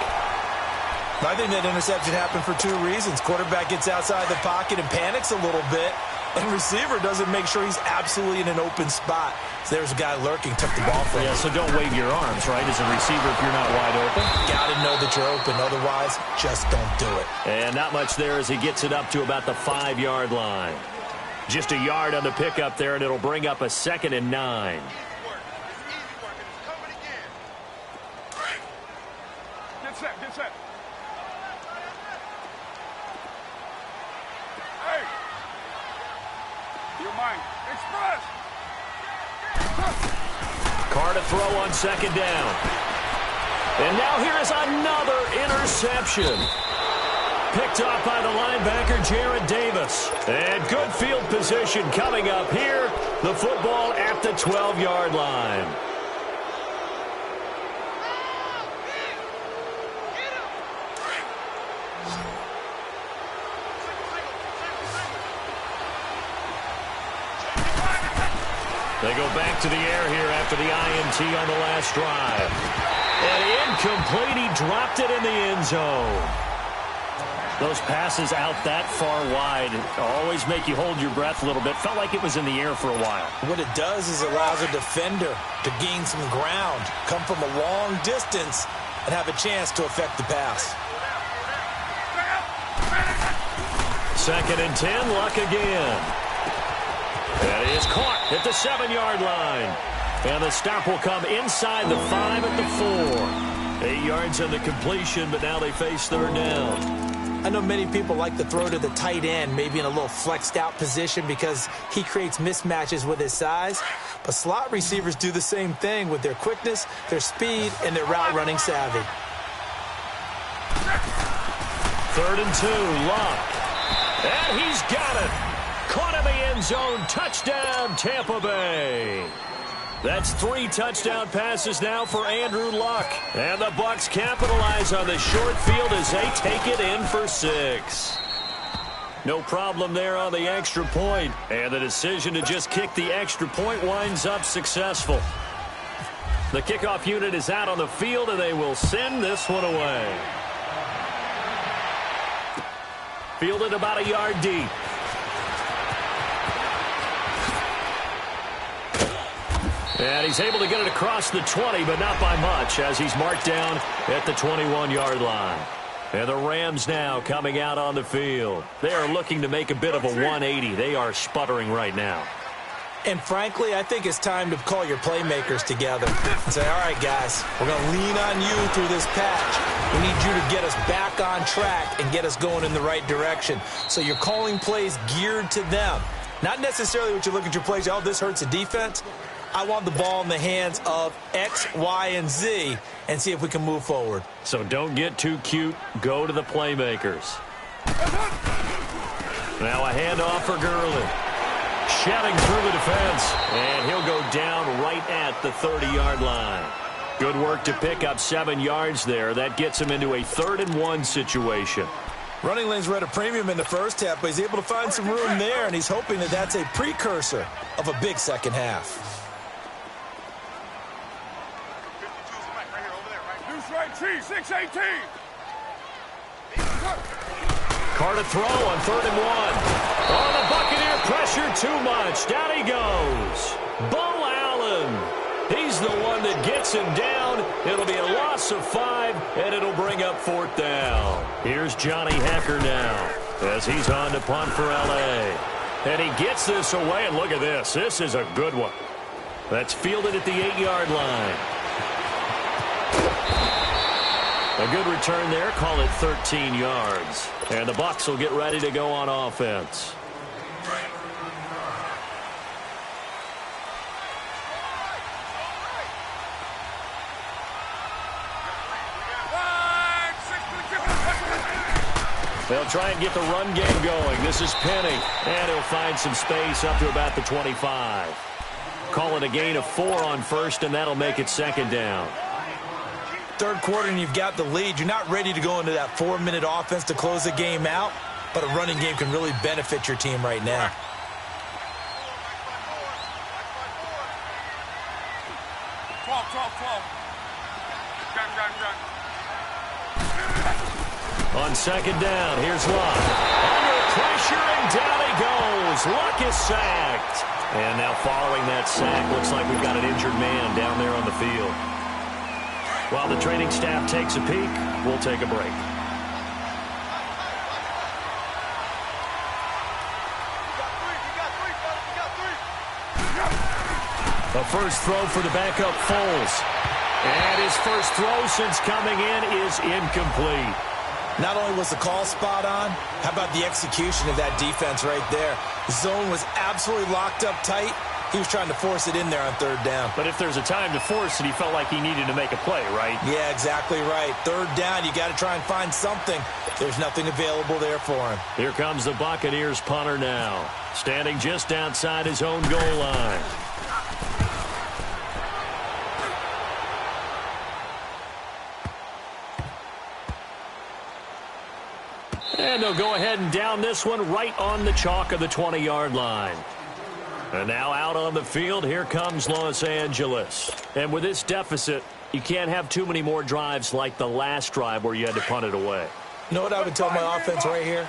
I think that interception happened for 2 reasons. Quarterback gets outside the pocket and panics a little bit. And receiver doesn't make sure he's absolutely in an open spot. So there's a guy lurking, took the ball from him. Yeah, so don't wave your arms, right, as a receiver if you're not wide open. Got to know that you're open. Otherwise, just don't do it. And not much there as he gets it up to about the 5-yard line. Just a yard on the pickup there, and it'll bring up a 2nd and 9. Get set, get set. Hey! Your mind. Express! Carr to throw on 2nd down. And now here is another interception. Picked off by the linebacker, Jarrad Davis. And good field position coming up here. The football at the 12-yard line. They go back to the air here after the INT on the last drive. And incomplete. He dropped it in the end zone. Those passes out that far wide always make you hold your breath a little bit. Felt like it was in the air for a while. What it does is allows a defender to gain some ground, come from a long distance, and have a chance to affect the pass. 2nd and 10, Luck again. And he is caught at the 7-yard line. And the stop will come inside the 5 at the 4. 8 yards on the completion, but now they face 3rd down. I know many people like to throw to the tight end, maybe in a little flexed out position because he creates mismatches with his size. But slot receivers do the same thing with their quickness, their speed, and their route running savvy. 3rd and 2, Luck. And he's got it. Caught in the end zone. Touchdown, Tampa Bay. That's 3 touchdown passes now for Andrew Luck. And the Bucs capitalize on the short field as they take it in for 6. No problem there on the extra point. And the decision to just kick the extra point winds up successful. The kickoff unit is out on the field, and they will send this one away. Fielded about a yard deep. And he's able to get it across the 20, but not by much, as he's marked down at the 21-yard line. And the Rams now coming out on the field. They are looking to make a bit of a 180. They are sputtering right now. And frankly, I think it's time to call your playmakers together and say, all right, guys, we're going to lean on you through this patch. We need you to get us back on track and get us going in the right direction. So you're calling plays geared to them. Not necessarily what you look at your plays, oh, this hurts the defense. I want the ball in the hands of X, Y, and Z and see if we can move forward. So don't get too cute. Go to the playmakers. Now a handoff for Gurley. Shedding through the defense. And he'll go down right at the 30-yard line. Good work to pick up 7 yards there. That gets him into a 3rd and 1 situation. Running lanes were at a premium in the first half, but he's able to find some room there, and he's hoping that that's a precursor of a big second half. Right, 6-18. Carr to throw on 3rd and 1. Oh, the Buccaneer pressure too much. Down he goes. Bo Allen. He's the one that gets him down. It'll be a loss of 5, and it'll bring up 4th down. Here's Johnny Hecker now as he's on to punt for L.A. And he gets this away, and look at this. This is a good one. That's fielded at the 8-yard line. A good return there. Call it 13 yards. And the Bucs will get ready to go on offense. They'll try and get the run game going. This is Penny. And he'll find some space up to about the 25. Call it a gain of 4 on first, and that'll make it second down. Third quarter and you've got the lead. You're not ready to go into that 4-minute offense to close the game out, but a running game can really benefit your team right now. On second down, here's Luck. Under pressure, and down he goes. Luck is sacked. And now following that sack, looks like we've got an injured man down there on the field. While the training staff takes a peek, we'll take a break. A first throw for the backup Foles. And his first throw since coming in is incomplete. Not only was the call spot on, how about the execution of that defense right there? The zone was absolutely locked up tight. He was trying to force it in there on third down. But if there's a time to force it, he felt like he needed to make a play, right? Yeah, exactly right. Third down, you got to try and find something. There's nothing available there for him. Here comes the Buccaneers punter now, standing just outside his own goal line. And they'll go ahead and down this one right on the chalk of the 20-yard line. And now out on the field, here comes Los Angeles. And with this deficit, you can't have too many more drives like the last drive where you had to punt it away. You know what I would tell my offense right here?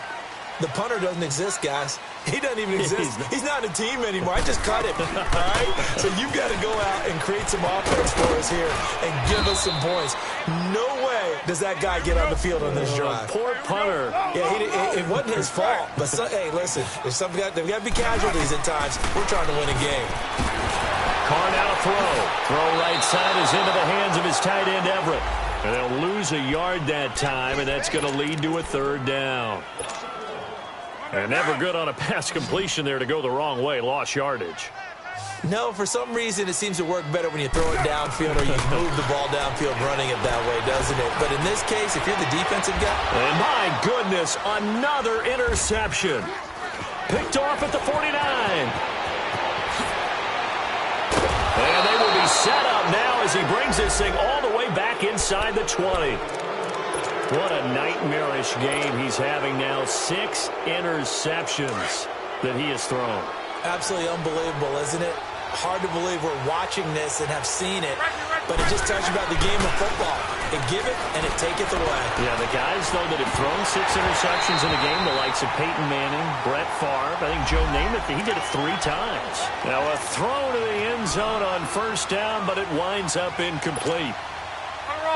The punter doesn't exist, guys. He doesn't even exist. He's not a team anymore. I just cut him, all right? So you've got to go out and create some offense for us here and give us some points. No way does that guy get on the field on this drive. Poor punter. Yeah, it wasn't his fault. But, hey, listen, there's got to be casualties at times. We're trying to win a game. Carr now throw right side is into the hands of his tight end, Everett. And they'll lose a yard that time, and that's going to lead to a third down. And never good on a pass completion there to go the wrong way. Lost yardage. No, for some reason it seems to work better when you throw it downfield or you move the ball downfield running it that way, doesn't it? But in this case, if you're the defensive guy... And my goodness, another interception. Picked off at the 49. And they will be set up now as he brings this thing all the way back inside the 20. What a nightmarish game he's having now. 6 interceptions that he has thrown. Absolutely unbelievable, isn't it? Hard to believe we're watching this and have seen it, but it just tells you about the game of football. It give it and it take it away. Yeah, the guys, though, that have thrown 6 interceptions in a game, the likes of Peyton Manning, Brett Favre, I think Joe Namath, he did it 3 times. Now a throw to the end zone on first down, but it winds up incomplete.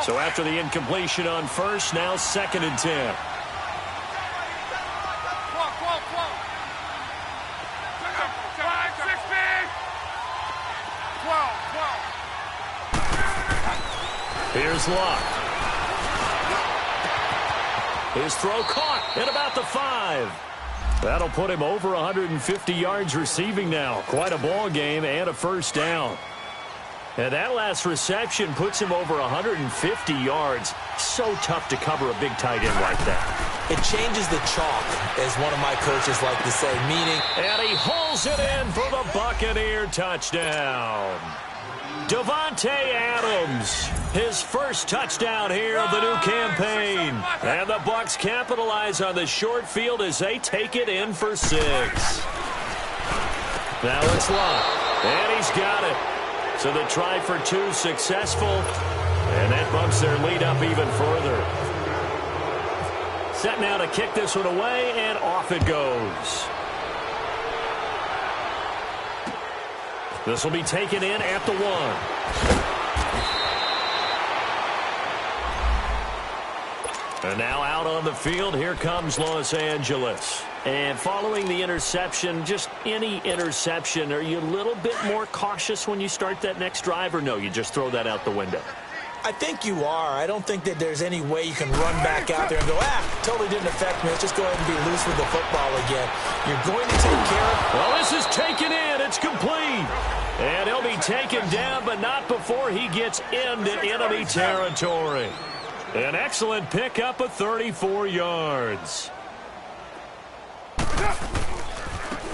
So after the incompletion on first, now 2nd and 10. Here's Luck. His throw caught at about the 5. That'll put him over 150 yards receiving now. Quite a ball game and a first down. And that last reception puts him over 150 yards. So tough to cover a big tight end like that. It changes the chalk, as one of my coaches like to say, meaning... And he hauls it in for the Buccaneer touchdown. Davante Adams, his first touchdown here of the new campaign. And the Bucs capitalize on the short field as they take it in for 6. Now it's Luck. And he's got it. So the try for 2 successful, and that bumps their lead up even further. Set now to kick this one away, and off it goes. This will be taken in at the 1. And now out on the field, here comes Los Angeles. And following the interception, just any interception, are you a little bit more cautious when you start that next drive, or no, you just throw that out the window? I think you are. I don't think that there's any way you can run back out there and go, totally didn't affect me. Let's just go ahead and be loose with the football again. You're going to take care of... Well, this is taken in. It's complete. And he'll be taken down, but not before he gets into enemy territory. An excellent pickup of 34 yards.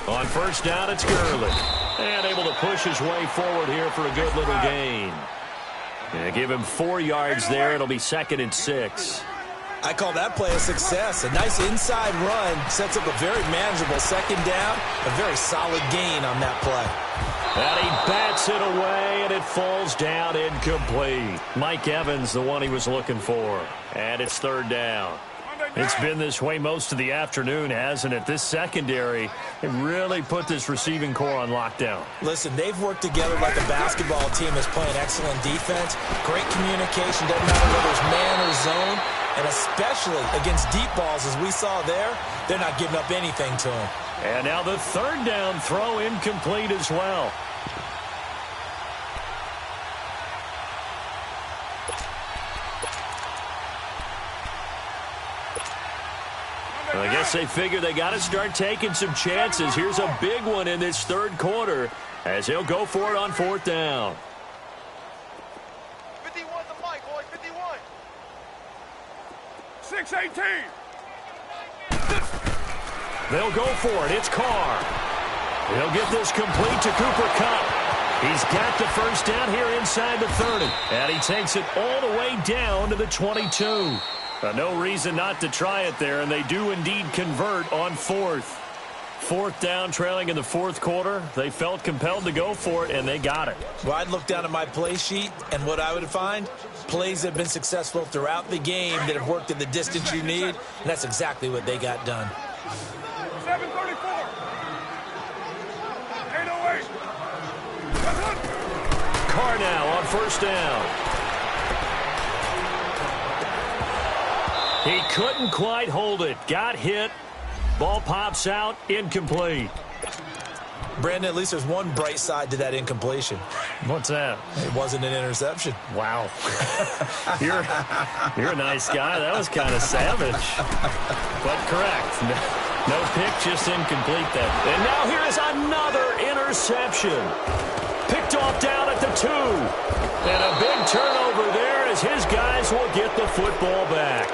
On first down, it's Gurley. And able to push his way forward here for a good little gain. Give him 4 yards there. It'll be 2nd and 6. I call that play a success. A nice inside run sets up a very manageable 2nd down. A very solid gain on that play. And he bats it away, and it falls down incomplete. Mike Evans, the one he was looking for. And it's 3rd down. It's been this way most of the afternoon, hasn't it? This secondary, it really put this receiving core on lockdown. Listen, they've worked together like a basketball team is playing excellent defense. Great communication, doesn't matter whether it's man or zone. And especially against deep balls, as we saw there, they're not giving up anything to them. And now the 3rd down throw incomplete as well. I guess they figure they got to start taking some chances. Here's a big one in this 3rd quarter as he'll go for it on 4th down. 51 the mic, boy, 51. 6-18. They'll go for it. It's Carr. He'll get this complete to Cooper Kupp. He's got the first down here inside the 30. And he takes it all the way down to the 22. No reason not to try it there, and they do indeed convert on 4th. 4th down, trailing in the 4th quarter. They felt compelled to go for it, and they got it. Well, I'd look down at my play sheet, and what I would find, plays that have been successful throughout the game that have worked at the distance you need, and that's exactly what they got done. 7:34. 8:08. Carr now on first down. He couldn't quite hold it. Got hit. Ball pops out. Incomplete. Brandon, at least there's one bright side to that incompletion. What's that? It wasn't an interception. Wow. You're a nice guy. That was kind of savage. But correct. No pick, just incomplete then. And now here is another interception. Picked off down at the 2. And a big turnover there as his guys will get the football back.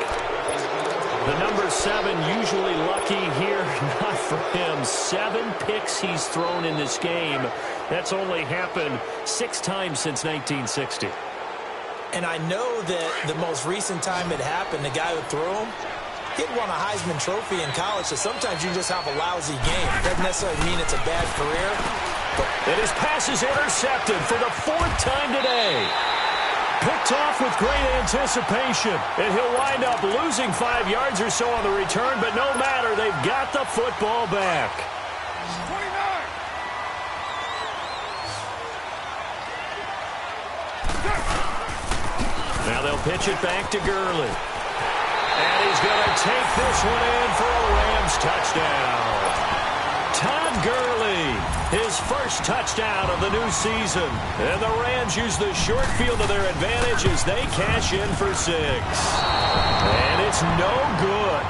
The number 7 usually lucky here. Not for him. 7 picks he's thrown in this game. That's only happened 6 times since 1960. And I know that the most recent time it happened, the guy who threw him, he'd won a Heisman Trophy in college, so sometimes you just have a lousy game. Doesn't necessarily mean it's a bad career. And his pass is intercepted for the 4th time today. Picked off with great anticipation. And he'll wind up losing 5 yards or so on the return, but no matter, they've got the football back. 29. Now they'll pitch it back to Gurley. And he's going to take this one in for a Rams touchdown. Todd Gurley, his first touchdown of the new season. And the Rams use the short field to their advantage as they cash in for 6. And it's no good.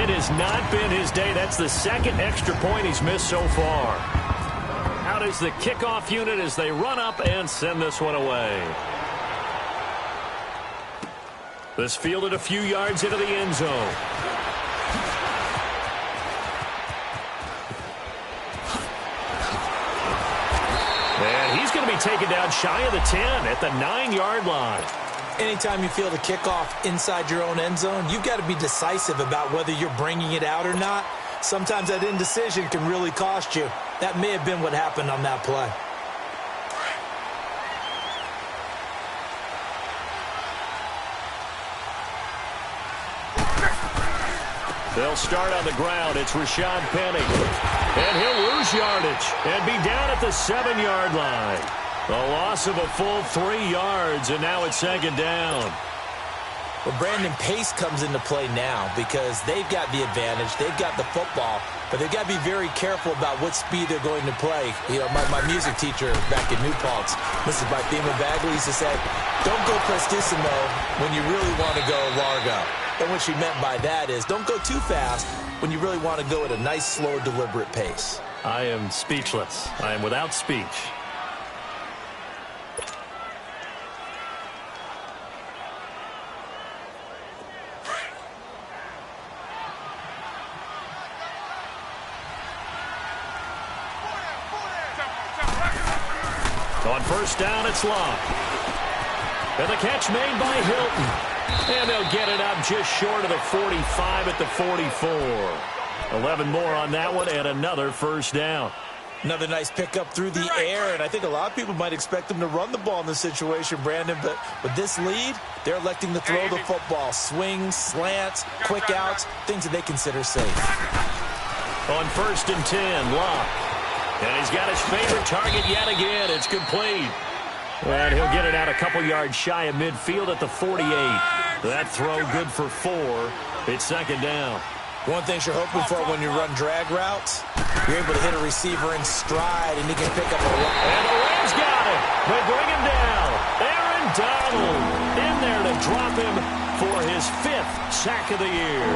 It has not been his day. That's the 2nd extra point he's missed so far. Out is the kickoff unit as they run up and send this one away. This fielded a few yards into the end zone. And he's going to be taken down shy of the 10 at the 9-yard line. Anytime you field a kickoff inside your own end zone, you've got to be decisive about whether you're bringing it out or not. Sometimes that indecision can really cost you. That may have been what happened on that play. They'll start on the ground. It's Rashad Penny. And he'll lose yardage and be down at the 7-yard line. A loss of a full 3 yards, and now it's 2nd down. Well, Brandon, pace comes into play now because they've got the advantage. They've got the football, but they've got to be very careful about what speed they're going to play. You know, my music teacher back in New Paltz, Mrs. Bythema Bagley, used to say, don't go prestissimo when you really want to go largo. And what she meant by that is don't go too fast when you really want to go at a nice, slow, deliberate pace. I am speechless. I am without speech. On first down, it's Locke. And the catch made by Hilton. And they'll get it up just short of the 45 at the 44. 11 more on that one and another first down. Another nice pickup through the air, and I think a lot of people might expect them to run the ball in this situation, Brandon, but with this lead, they're electing to throw the football. Swings, slants, quick outs, things that they consider safe. On first and 10, Locke. And he's got his favorite target yet again. It's complete. And he'll get it out a couple yards shy of midfield at the 48. That throw good for 4. It's second down. One thing you're hoping for when you run drag routes, you're able to hit a receiver in stride, and he can pick up a run. And the Rams got him. They bring him down. Aaron Donald in there to drop him for his 5th sack of the year.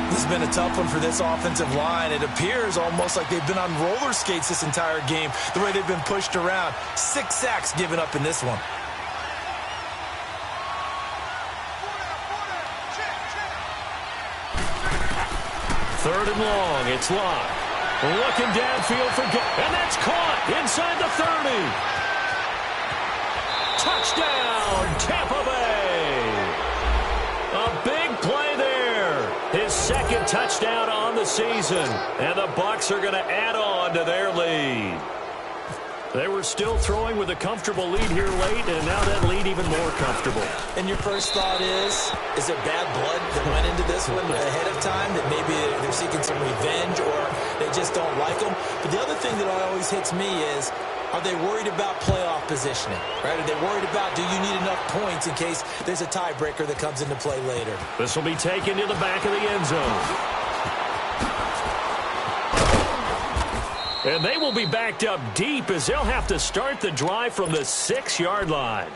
This has been a tough one for this offensive line. It appears almost like they've been on roller skates this entire game, the way they've been pushed around. 6 sacks given up in this one. Third and long, it's Locke. Looking downfield for and that's caught inside the 30. Touchdown, Tampa Bay. A big play there. His second touchdown on the season. And the Bucs are going to add on to their lead. They were still throwing with a comfortable lead here late, and now that lead even more comfortable. And your first thought is it bad blood that went into this one ahead of time, that maybe they're seeking some revenge or they just don't like them? But the other thing that always hits me is, are they worried about playoff positioning? Right? Are they worried about, do you need enough points in case there's a tiebreaker that comes into play later? This will be taken to the back of the end zone. And they will be backed up deep as they'll have to start the drive from the 6-yard line.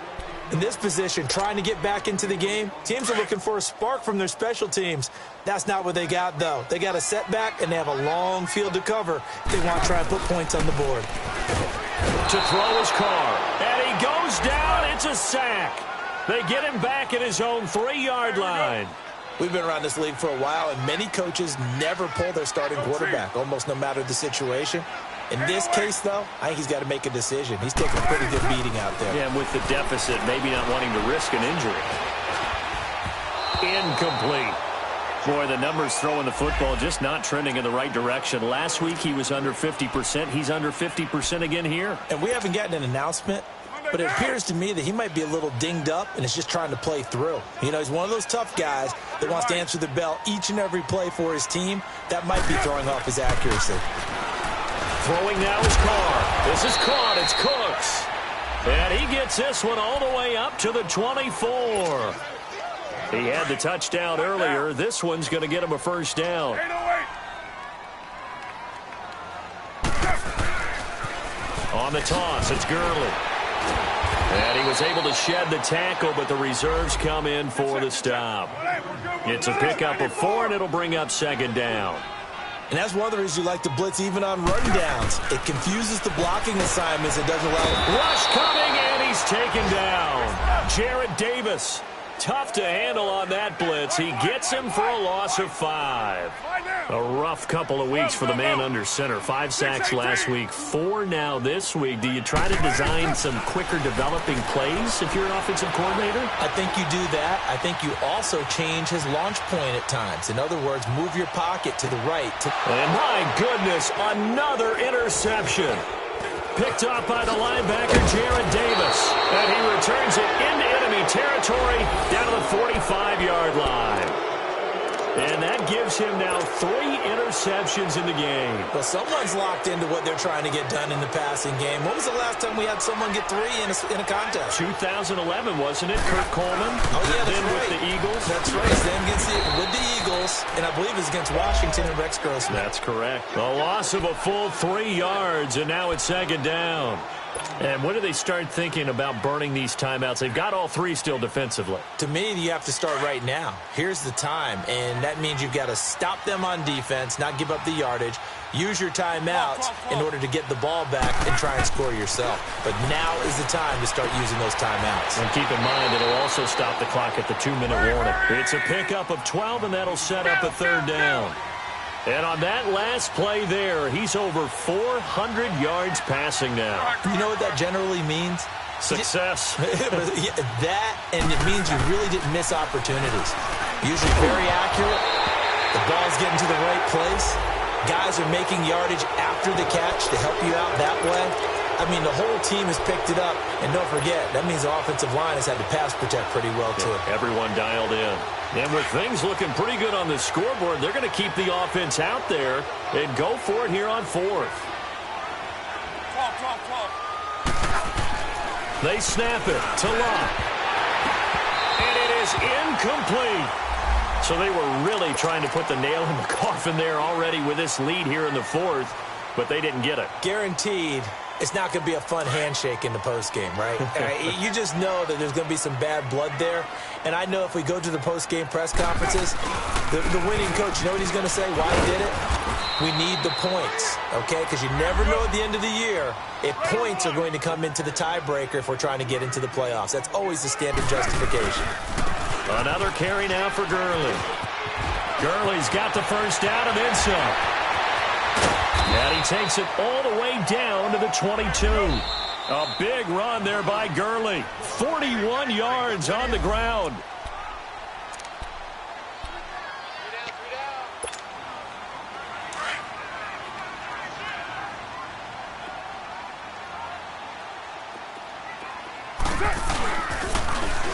In this position, trying to get back into the game, teams are looking for a spark from their special teams. That's not what they got, though. They got a setback, and they have a long field to cover if they want to try and put points on the board. To throw his Carr, and he goes down. It's a sack. They get him back at his own 3-yard line. We've been around this league for a while, and many coaches never pull their starting quarterback, almost no matter the situation. In this case, though, I think he's got to make a decision. He's taking a pretty good beating out there. Yeah, and with the deficit, maybe not wanting to risk an injury. Incomplete. Boy, the numbers throwing the football just not trending in the right direction. Last week, he was under 50%. He's under 50% again here. And we haven't gotten an announcement, but it appears to me that he might be a little dinged up and is just trying to play through. You know, he's one of those tough guys that wants to answer the bell each and every play for his team. That might be throwing off his accuracy. Throwing now is Carr. This is caught. It's Cooks. And he gets this one all the way up to the 24. He had the touchdown earlier. This one's going to get him a first down. On the toss, it's Gurley. And he was able to shed the tackle, but the reserves come in for the stop. It's a pickup of 4, and it'll bring up second down. And that's one of the reasons you like to blitz even on run downs. It confuses the blocking assignments. It doesn't allow... Rush coming, and he's taken down. Jarrett Davis. Tough to handle on that blitz. He gets him for a loss of 5. A rough couple of weeks for the man under center. 5 sacks last week, 4 now this week. Do you try to design some quicker developing plays if you're an offensive coordinator? I think you do that. I think you also change his launch point at times. In other words, move your pocket to the right. And my goodness, another interception. Picked off by the linebacker, Jarrett Davis. And he returns it into enemy territory down to the 45-yard line. And that gives him now 3 interceptions in the game. Well, someone's locked into what they're trying to get done in the passing game. When was the last time we had someone get 3 in a contest? 2011, wasn't it? Kurt Coleman. Oh, yeah, that's then right. with the Eagles. That's right. Then with the Eagles, and I believe it's against Washington and Rex Grossman. That's correct. A loss of a full 3 yards, and now it's 2nd down. And when do they start thinking about burning these timeouts? They've got all 3 still defensively. To me, you have to start right now. Here's the time, and that means you've got to stop them on defense, not give up the yardage, use your timeouts in order to get the ball back and try and score yourself. But now is the time to start using those timeouts. And keep in mind, it'll also stop the clock at the 2-minute warning. It's a pickup of 12, and that'll set up a 3rd down. And on that last play there, he's over 400 yards passing now. You know what that generally means? Success. That, and it means you really didn't miss opportunities. Usually very accurate. The ball's getting to the right place. Guys are making yardage after the catch to help you out that way. I mean, the whole team has picked it up. And don't forget, that means the offensive line has had to pass protect pretty well, too. Yeah, everyone dialed in. And with things looking pretty good on the scoreboard, they're going to keep the offense out there and go for it here on 4th. They snap it to Locke. And it is incomplete. So they were really trying to put the nail in the coffin there already with this lead here in the 4th, but they didn't get it. Guaranteed. It's not going to be a fun handshake in the postgame, right? You just know that there's going to be some bad blood there. And I know if we go to the postgame press conferences, the winning coach, you know what he's going to say? Why he did it? We need the points, okay? Because you never know at the end of the year if points are going to come into the tiebreaker if we're trying to get into the playoffs. That's always the standard justification. Another carry now for Gurley. Gurley's got the 1st down and then some. And he takes it all the way down to the 22. A big run there by Gurley. 41 yards on the ground.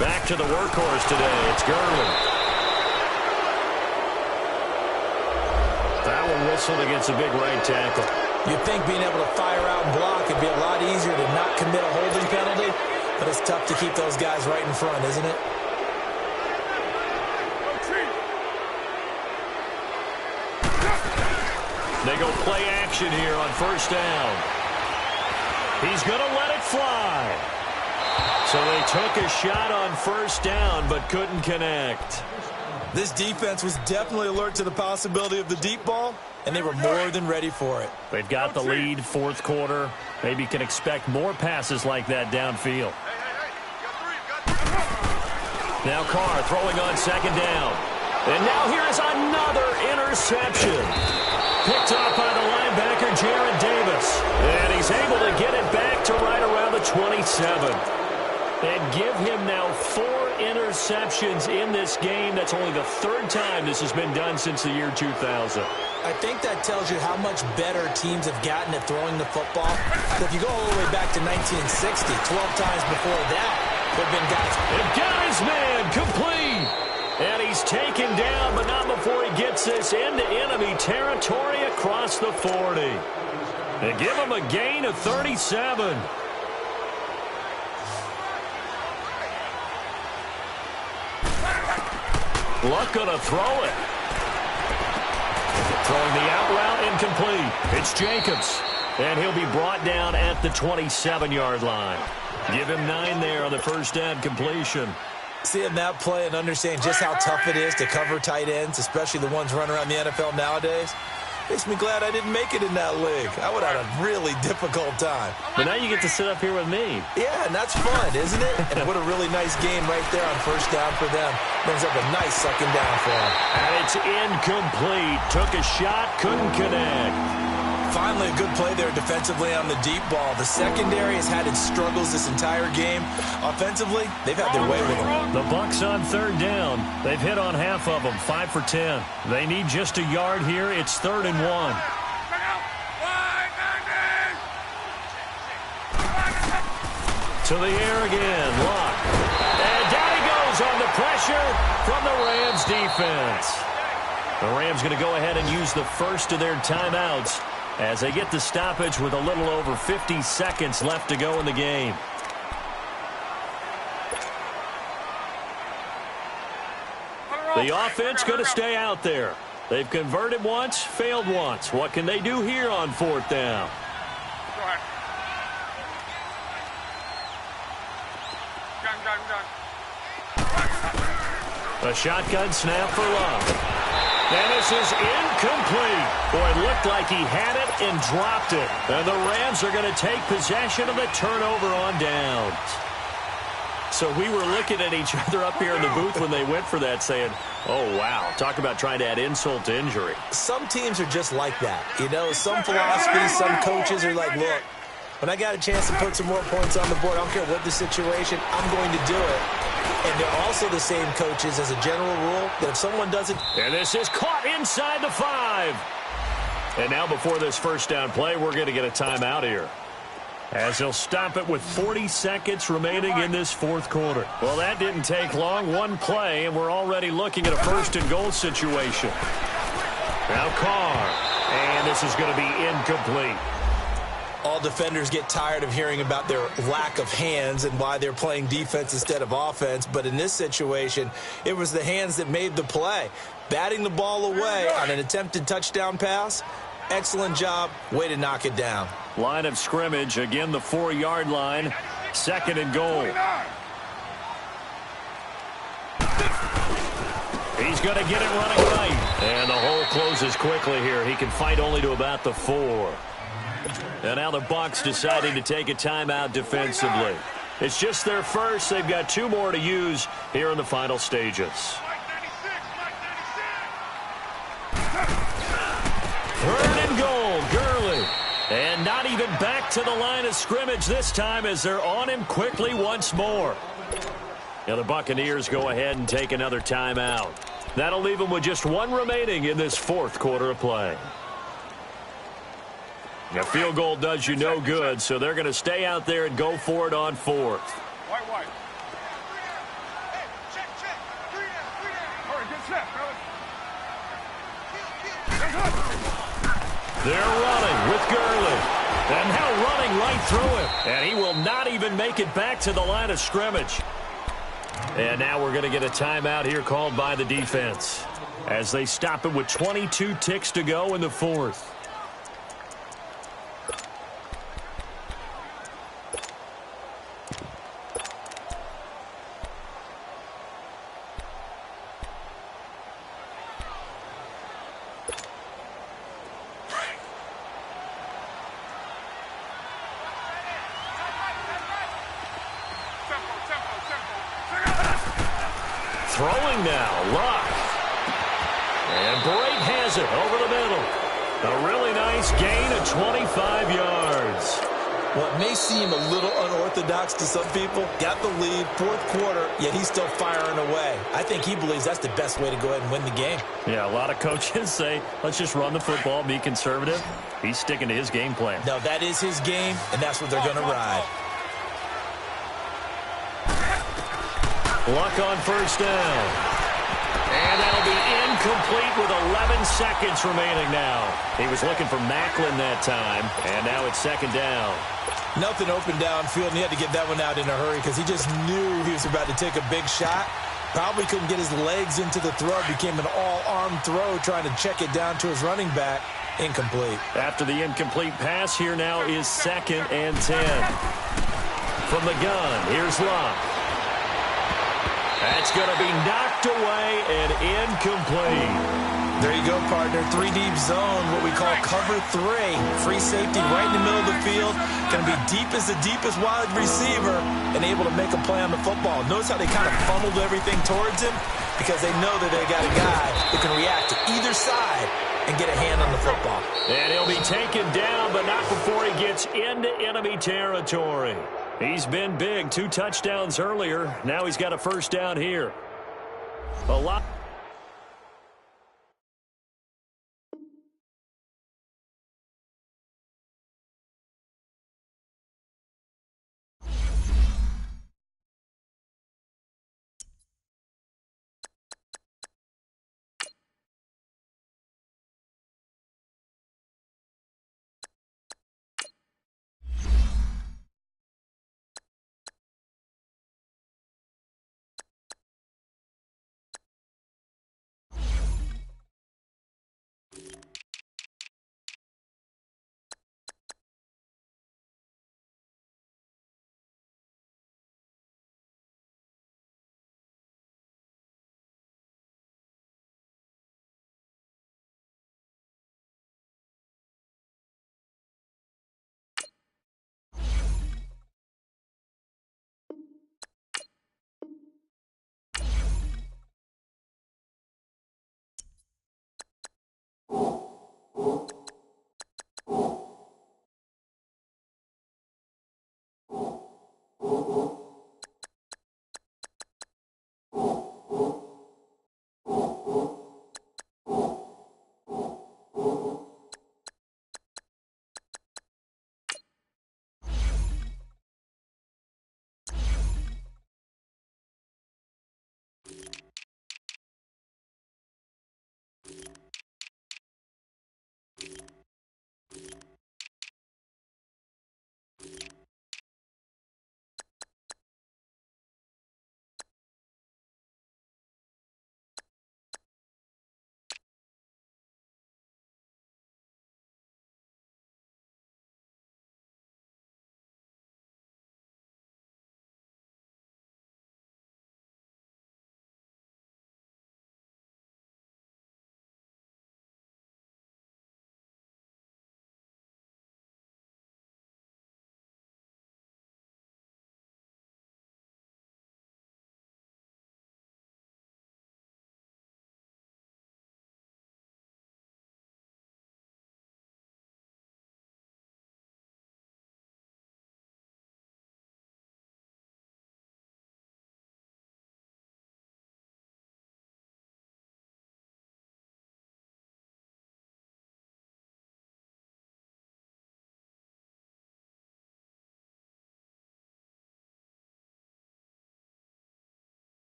Back to the workhorse today. It's Gurley. That one whistled against a big right tackle. You'd think being able to fire out and block would be a lot easier to not commit a holding penalty, but it's tough to keep those guys right in front, isn't it? They go play action here on 1st down. He's going to let it fly. So they took a shot on 1st down, but couldn't connect. This defense was definitely alert to the possibility of the deep ball, and they were more than ready for it. They've got the lead, 4th quarter. Maybe you can expect more passes like that downfield. Now Carr throwing on 2nd down. And now here is another interception. Picked off by the linebacker, Jarrett Davis. And he's able to get it back to right around the 27. And give him now 4 interceptions in this game. That's only the 3rd time this has been done since the year 2000. I think that tells you how much better teams have gotten at throwing the football. If you go all the way back to 1960, 12 times before that, there have been guys. And got his man complete. And he's taken down, but not before he gets this into enemy territory across the 40. They give him a gain of 37. Luck going to throw it. Throwing the out route incomplete. It's Jacobs. And he'll be brought down at the 27-yard line. Give him 9 there on the 1st down completion. Seeing that play and understanding just how tough it is to cover tight ends, especially the ones running around the NFL nowadays, makes me glad I didn't make it in that league. I would have had a really difficult time. But now you get to sit up here with me. Yeah, and that's fun, isn't it? And what a really nice game right there on 1st down for them. Brings up a nice 2nd down for them. And it's incomplete. Took a shot, couldn't connect. Finally, a good play there defensively on the deep ball. The secondary has had its struggles this entire game. Offensively, they've had their way with them. The Bucs on 3rd down. They've hit on half of them, 5 for 10. They need just a yard here. It's 3rd and 1. To the air again, Locke. And down he goes on the pressure from the Rams defense. The Rams going to go ahead and use the first of their timeouts as they get the stoppage with a little over 50 seconds left to go in the game. The offense going to stay out there. They've converted once, failed once. What can they do here on 4th down? Go ahead. Gun. A shotgun snap for Love. And this is incomplete. Boy, it looked like he had it and dropped it. And the Rams are going to take possession of the turnover on downs. So we were looking at each other up here in the booth when they went for that saying, oh, wow, talk about trying to add insult to injury. Some teams are just like that. You know, some philosophies, some coaches are like, look, when I got a chance to put some more points on the board, I don't care what the situation, I'm going to do it. And they're also the same coaches as a general rule that if someone doesn't... And this is caught inside the 5. And now before this first down play, we're going to get a timeout here, as they'll stop it with 40 seconds remaining in this 4th quarter. Well, that didn't take long. One play, and we're already looking at a 1st and goal situation. Now Carr. And this is going to be incomplete. All defenders get tired of hearing about their lack of hands and why they're playing defense instead of offense. But in this situation, it was the hands that made the play. Batting the ball away on an attempted touchdown pass, excellent job. Way to knock it down. Line of scrimmage, again the 4-yard line. 2nd and goal. He's going to get it running right. And the hole closes quickly here. He can fight only to about the 4. And now the Bucs deciding to take a timeout defensively. It's just their first. They've got 2 more to use here in the final stages. 3rd and goal, Gurley. And not even back to the line of scrimmage this time as they're on him quickly once more. Now the Buccaneers go ahead and take another timeout. That'll leave them with just 1 remaining in this 4th quarter of play. A field goal does you no good, so they're going to stay out there and go for it on 4th. White. Check. All right, good set, fellas. They're running with Gurley. And now running right through him. And he will not even make it back to the line of scrimmage. And now we're going to get a timeout here called by the defense, as they stop it with 22 ticks to go in the 4th. Throwing now, Luck. And Brake has it over the middle. A really nice gain of 25 yards. Well, it may seem a little unorthodox to some people. Got the lead, 4th quarter, yet he's still firing away. I think he believes that's the best way to go ahead and win the game. Yeah, a lot of coaches say, let's just run the football, be conservative. He's sticking to his game plan. No, that is his game, and that's what they're going to ride. Luck on 1st down. And that'll be incomplete with 11 seconds remaining now. He was looking for Macklin that time, and now it's 2nd down. Nothing open downfield, and he had to get that one out in a hurry because he just knew he was about to take a big shot. Probably couldn't get his legs into the throw. Became an all-arm throw trying to check it down to his running back. Incomplete. After the incomplete pass, here now is 2nd and 10. From the gun, here's Luck. That's going to be knocked away and incomplete. There you go, partner. 3-deep zone, what we call cover 3. Free safety right in the middle of the field. Going to be deep as the deepest wide receiver and able to make a play on the football. Notice how they kind of funneled everything towards him because they know that they got a guy that can react to either side and get a hand on the football. And he'll be taken down, but not before he gets into enemy territory. He's been big. 2 touchdowns earlier. Now he's got a 1st down here. A lot.